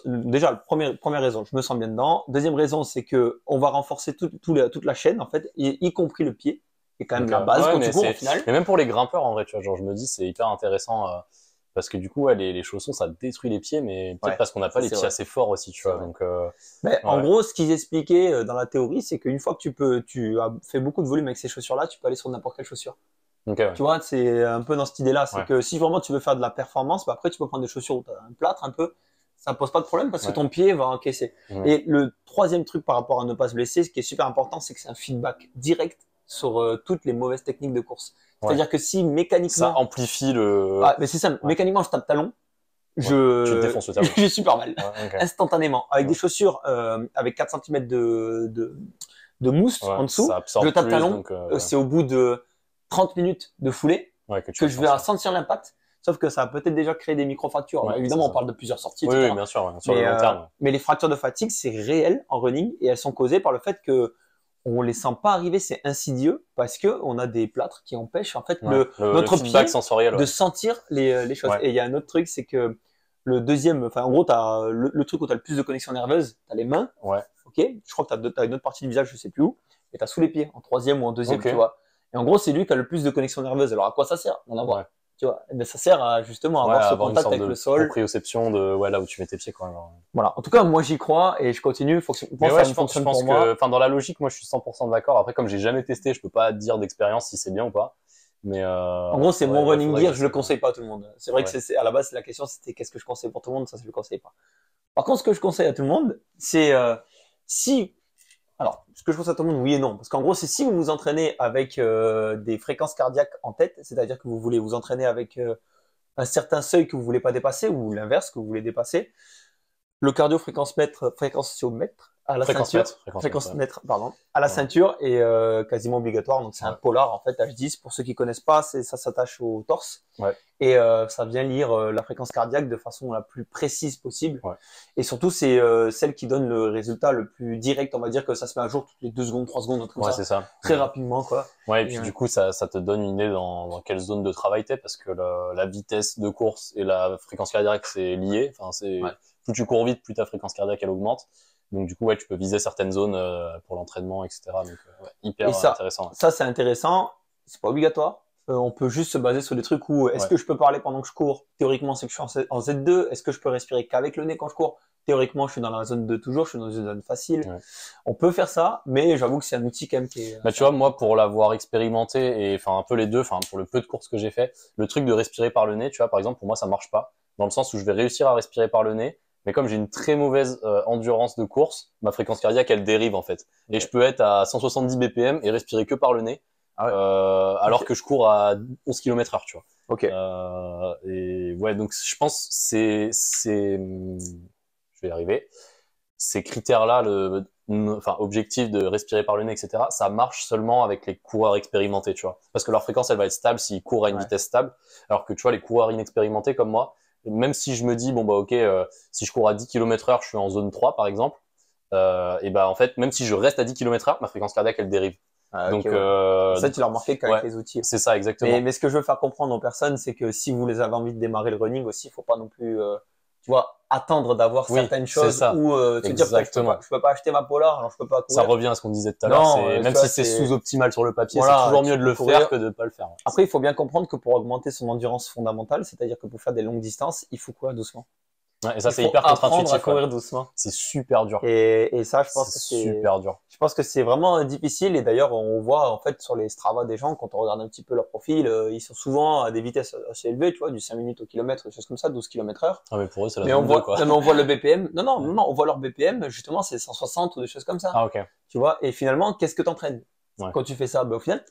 déjà, première raison, je me sens bien dedans. Deuxième raison, c'est que on va renforcer toute la chaîne, en fait, y compris le pied, qui est quand même la base quand tu cours au final. Mais même pour les grimpeurs, en vrai, tu vois, genre, je me dis, c'est hyper intéressant. Parce que du coup, les chaussons, ça détruit les pieds, mais peut-être parce qu'on n'a pas les pieds assez forts aussi, tu vois. Donc, mais en gros, ce qu'ils expliquaient dans la théorie, c'est qu'une fois que tu as fait beaucoup de volume avec ces chaussures-là, tu peux aller sur n'importe quelle chaussure. Tu vois, c'est un peu dans cette idée-là. C'est que si vraiment tu veux faire de la performance, bah après, tu peux prendre des chaussures où tu as un plâtre un peu. Ça pose pas de problème parce que ton pied va encaisser. Et le troisième truc par rapport à ne pas se blesser, ce qui est super important, c'est que c'est un feedback direct sur toutes les mauvaises techniques de course. C'est-à-dire que si mécaniquement... Ça amplifie le... Ah, mais c'est ça, mécaniquement, je tape talon, tu te défonces le talon. j'ai super mal, instantanément. Avec des chaussures avec 4 cm de mousse en dessous, je tape talon, c'est au bout de 30 minutes de foulée que je vais sentir l'impact. Sauf que ça a peut-être déjà créé des micro-fractures. Évidemment, on parle de plusieurs sorties, etc. Oui, bien sûr, sur le long terme. Mais les fractures de fatigue, c'est réel en running et elles sont causées par le fait que on les sent pas arriver, c'est insidieux parce que on a des plâtres qui empêchent en fait notre pied sensoriel, de sentir les choses. Et il y a un autre truc, c'est que le deuxième, enfin en gros, t'as le truc où t'as le plus de connexion nerveuse, t'as les mains. Ok. Je crois que t'as une autre partie du visage, je sais plus où, et t'as sous les pieds, en troisième ou en deuxième, tu vois. Et en gros, c'est lui qui a le plus de connexion nerveuse. Alors à quoi ça sert? On en voit. Tu vois, ben, ça sert à justement avoir ce contact avec le sol. Proprioception de là où tu mets tes pieds, quoi. Voilà. En tout cas, moi j'y crois et je continue. Je pense que, enfin, dans la logique, moi je suis 100% d'accord. Après, comme j'ai jamais testé, je peux pas dire d'expérience si c'est bien ou pas. Mais en gros, c'est mon running gear, je le conseille pas à tout le monde. C'est vrai que c'est à la base la question, c'était qu'est-ce que je conseille pour tout le monde, ça je le conseille pas. Par contre, ce que je conseille à tout le monde, c'est alors, ce que je conseille à tout le monde, oui et non. Parce qu'en gros, c'est si vous vous entraînez avec des fréquences cardiaques en tête, c'est-à-dire que vous voulez vous entraîner avec un certain seuil que vous voulez pas dépasser ou l'inverse que vous voulez dépasser, le fréquenciomètre à la ceinture, à la ceinture est quasiment obligatoire. Donc c'est un polar en fait H10. Pour ceux qui connaissent pas, ça s'attache au torse et ça vient lire la fréquence cardiaque de façon la plus précise possible. Et surtout c'est celle qui donne le résultat le plus direct. On va dire que ça se met à jour toutes les 2 secondes, 3 secondes, comme c'est ça. Très rapidement quoi. Et puis du coup ça te donne une idée dans quelle zone de travail t'es parce que la vitesse de course et la fréquence cardiaque c'est lié. Enfin c'est plus tu cours vite, plus ta fréquence cardiaque elle augmente. Donc du coup, tu peux viser certaines zones pour l'entraînement, etc. Donc hyper intéressant. Ça, c'est intéressant. C'est pas obligatoire. On peut juste se baser sur des trucs où est-ce que je peux parler pendant que je cours? Théoriquement, c'est que je suis en Z2. Est-ce que je peux respirer qu'avec le nez quand je cours? Théoriquement, je suis dans la zone 2 toujours. Je suis dans une zone facile. On peut faire ça, mais j'avoue que c'est un outil quand même qui est... tu vois, moi, pour l'avoir expérimenté et enfin un peu les deux, enfin pour le peu de courses que j'ai fait, le truc de respirer par le nez, tu vois, par exemple, pour moi, ça marche pas. Dans le sens où je vais réussir à respirer par le nez, mais comme j'ai une très mauvaise endurance de course, ma fréquence cardiaque, elle dérive en fait. Et je peux être à 170 BPM et respirer que par le nez, alors que je cours à 11 km/h, tu vois. Et donc je pense je vais y arriver. Ces critères-là, objectif de respirer par le nez, etc., ça marche seulement avec les coureurs expérimentés, tu vois. Parce que leur fréquence, elle va être stable s'ils courent à une vitesse stable. Alors que tu vois, les coureurs inexpérimentés comme moi, même si je me dis, si je cours à 10 km/h, je suis en zone 3, par exemple, en fait, même si je reste à 10 km/h, ma fréquence cardiaque, elle dérive. Donc, ça, tu l'as remarqué qu'avec les outils. C'est ça, exactement. Mais ce que je veux faire comprendre aux personnes, c'est que si vous les avez envie de démarrer le running aussi, il faut pas non plus, tu vois, attendre d'avoir certaines choses ou te dire, je peux pas acheter ma Polar, alors je peux pas courir. Ça revient à ce qu'on disait tout à l'heure. Même si c'est sous-optimal sur le papier, c'est toujours mieux de le faire que de pas le faire. Après, il faut bien comprendre que pour augmenter son endurance fondamentale, c'est-à-dire que pour faire des longues distances, il faut courir doucement. Et ça, c'est hyper contre-intuitif. À courir doucement. C'est super dur. Et ça, je pense que c'est super dur. Je pense que c'est vraiment difficile. Et d'ailleurs, on voit, en fait, sur les Strava des gens, quand on regarde un petit peu leur profil, ils sont souvent à des vitesses assez élevées, tu vois, du 5 minutes au kilomètre, des choses comme ça, 12 km/h. Ah, mais pour eux, c'est la mais on voit, quoi. Non, mais on voit le BPM. Non, on voit leur BPM, justement, c'est 160 ou des choses comme ça. Ah, ok. Tu vois, et finalement, qu'est-ce que t'entraînes? Quand tu fais ça, au final,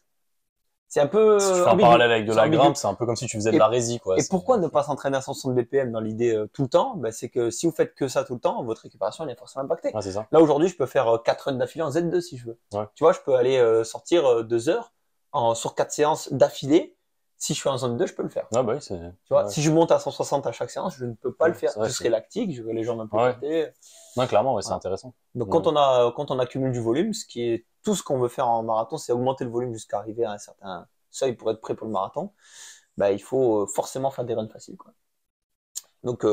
c'est un peu si tu fais un parallèle avec de la grimpe, c'est un peu comme si tu faisais de la résie, quoi. Et pourquoi ne pas s'entraîner à 160 BPM dans l'idée tout le temps? Ben, c'est que si vous faites que ça tout le temps, votre récupération elle est forcément impactée. Ouais, c'est ça. Là aujourd'hui, je peux faire 4 runs d'affilée en Z2 si je veux. Ouais. Tu vois, je peux aller sortir 2 heures sur 4 séances d'affilée. Si je suis en zone 2, je peux le faire. Ah bah oui, tu vois, si je monte à 160 à chaque séance, je ne peux pas le faire. Vrai, je serai lactique, j'aurai les jambes un peu pétées. Non, clairement, c'est intéressant. Donc quand on accumule du volume, ce qui est tout ce qu'on veut faire en marathon, c'est augmenter le volume jusqu'à arriver à un certain seuil pour être prêt pour le marathon. Bah, il faut forcément faire des runs faciles, quoi. Donc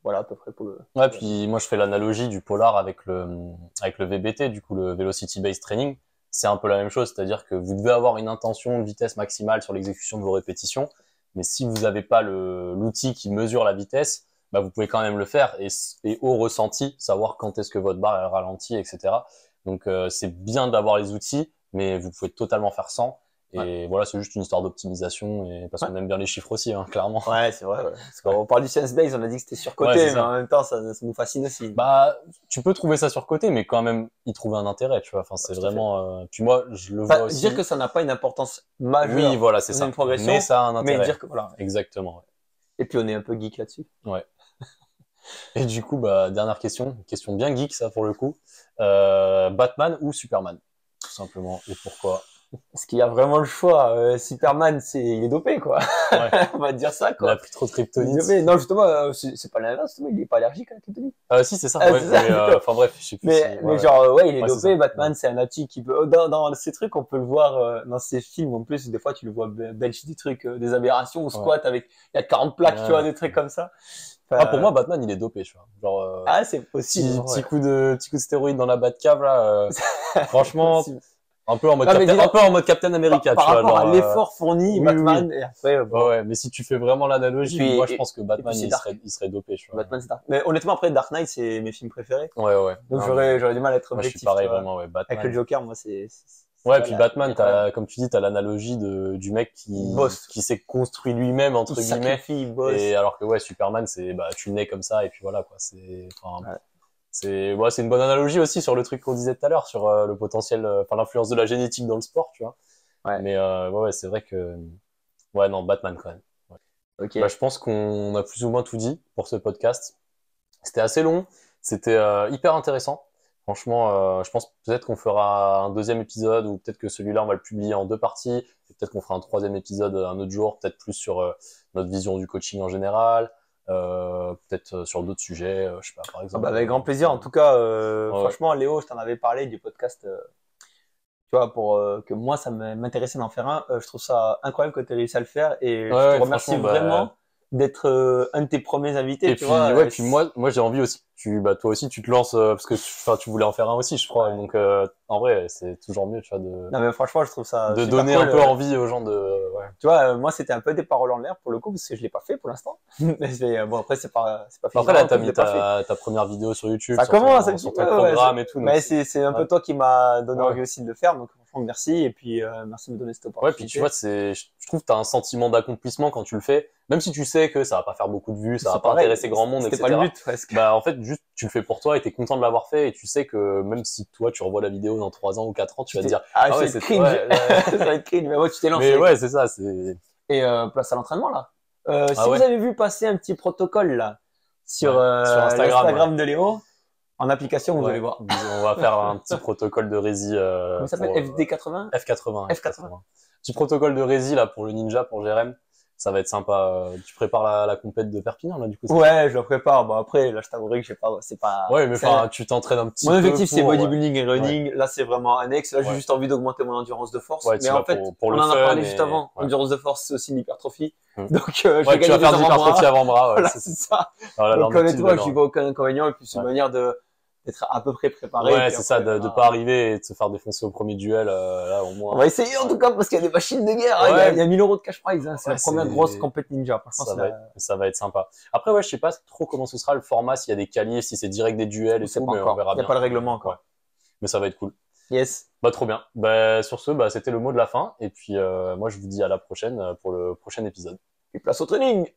voilà à peu près pour le. Ouais, puis moi je fais l'analogie du polar avec le VBT, du coup le Velocity Based Training. C'est un peu la même chose, c'est-à-dire que vous devez avoir une intention de vitesse maximale sur l'exécution de vos répétitions, mais si vous n'avez pas l'outil qui mesure la vitesse, bah vous pouvez quand même le faire et au ressenti savoir quand est-ce que votre barre est ralentie, etc. Donc c'est bien d'avoir les outils, mais vous pouvez totalement faire sans. Et voilà, c'est juste une histoire d'optimisation et parce qu'on aime bien les chiffres aussi, hein, clairement. Ouais, c'est vrai. Ouais. Parce qu'on parle du science-based, on a dit que c'était surcoté, mais en même temps, ça nous fascine aussi. Bah, tu peux trouver ça surcoté, mais quand même y trouver un intérêt, tu vois. Enfin, c'est vraiment. Puis moi, je le vois aussi. Dire que ça n'a pas une importance majeure. Oui, voilà, c'est ça. Une progression, mais ça a un intérêt. Mais dire que voilà. Exactement. Ouais. Et puis on est un peu geek là-dessus. Ouais. Et du coup, bah, dernière question bien geek ça pour le coup. Batman ou Superman, tout simplement. Et pourquoi? Parce qu'il y a vraiment le choix. Superman, il est dopé, quoi. Ouais. On va dire ça, quoi. Il a plus trop de kryptonite. Non, justement, c'est pas l'inverse, justement, il est pas allergique à la kryptonite. Si, c'est ça. Ouais, enfin bref, je sais plus. Mais genre, ouais, il est dopé. Batman, c'est un nazi qui peut. Dans ces trucs, on peut le voir dans ces films. En plus, des fois, tu le vois belge des trucs, des aberrations, ou squat avec, il y a 40 plaques, tu vois, des trucs comme ça. Pour moi, Batman, il est dopé, tu vois. Genre, c'est possible. Petit coup de stéroïde dans la Batcave, là. Franchement. Un peu en mode Captain America, par tu vois. Par rapport à l'effort fourni, Batman, oui. Et après, ouais, mais si tu fais vraiment l'analogie, moi, je pense que Batman, il serait dopé, tu vois. Batman, c'est Dark. Mais honnêtement, après, Dark Knight, c'est mes films préférés. Ouais. Donc, j'aurais du mal à être objectif. Moi, je suis pareil, vraiment, ouais. Batman. Avec le Joker, moi, c'est ouais, puis Batman, comme tu dis, t'as l'analogie du mec qui s'est construit lui-même, entre guillemets. Et alors que, ouais, Superman, tu nais comme ça, et puis voilà, quoi. C'est une bonne analogie aussi sur le truc qu'on disait tout à l'heure, sur le potentiel, l'influence de la génétique dans le sport, tu vois. Ouais. Mais c'est vrai que non, Batman quand même. Ouais. Okay. Bah, je pense qu'on a plus ou moins tout dit pour ce podcast. C'était assez long, c'était hyper intéressant. Franchement, je pense peut-être qu'on fera un deuxième épisode ou peut-être que celui-là on va le publier en 2 parties. Et peut-être qu'on fera un 3e épisode un autre jour, peut-être plus sur notre vision du coaching en général. Peut-être sur d'autres sujets, je sais pas, par exemple. Avec grand plaisir. En tout cas, franchement, Léo, je t'en avais parlé du podcast. Tu vois, pour que moi, ça m'intéressait d'en faire un. Je trouve ça incroyable que tu aies réussi à le faire et je te remercie vraiment d'être un de tes premiers invités. Et puis, puis moi, j'ai envie aussi. Toi aussi, tu te lances parce que tu voulais en faire un aussi, je crois. Ouais. Donc, en vrai, c'est toujours mieux, tu vois, Non, mais franchement, je trouve ça de donner un peu envie aux gens de. Ouais. Tu vois, moi, c'était un peu des paroles en l'air pour le coup parce que je l'ai pas fait pour l'instant. Mais bon, après, c'est pas fait. Après, là, t'as mis ta première vidéo sur YouTube. Ça commence sur ton programme et tout. Mais c'est un peu toi qui m'a donné envie aussi de le faire. Donc, franchement, merci. Et puis, merci de me donner cette opportunité. Ouais, puis tu vois, je trouve que t'as un sentiment d'accomplissement quand tu le fais. Même si tu sais que ça va pas faire beaucoup de vues, ça va pas intéresser grand monde, etc. C'était pas le but, presque. Bah, en fait, juste, tu le fais pour toi et t'es content de l'avoir fait et tu sais que même si toi, tu revois la vidéo dans 3 ans ou 4 ans, tu vas te dire, ouais, c'est cringe. Ça va être cringe. Mais ouais, tu t'es lancé. Mais ouais, c'est ça, Et, place à l'entraînement, là. Si vous avez vu passer un petit protocole, là, sur Instagram de Léo, en application, vous allez voir. On va faire un petit protocole de rési. Comment ça s'appelle? FD80? F80. Petit protocole de rési, là, pour le ninja, pour Jérém. Ça va être sympa. Tu prépares la compète de Perpignan, là, du coup? Ouais, je la prépare. Bon, après, là, je t'avouerai que c'est pas. Ouais, mais tu t'entraînes un petit peu. Mon objectif, c'est bodybuilding et running. Ouais. Là, c'est vraiment annexe. Là, j'ai juste envie d'augmenter mon endurance de force. Ouais, mais en fait, on en a parlé juste avant. Endurance de force, c'est aussi l'hypertrophie. Donc, tu vas faire de l'hypertrophie avant-bras. Voilà, c'est ça. Donc, honnêtement, j'y vois aucun inconvénient. Et puis, c'est une manière d'être à peu près préparé. Ouais, c'est ça, de pas arriver et de se faire défoncer au premier duel, là, au moins. On va essayer, en tout cas, parce qu'il y a des machines de guerre, hein, il y a 1000 € de cash prize, hein. C'est la première grosse compète ninja. Ça va être sympa. Après, ouais, je sais pas trop comment ce sera le format, s'il y a des qualifs, si c'est direct des duels et tout, mais on verra bien. Il n'y a pas le règlement encore. Mais ça va être cool. Yes. Bah, trop bien. Bah, sur ce, c'était le mot de la fin. Et puis, moi, je vous dis à la prochaine pour le prochain épisode. Et place au training!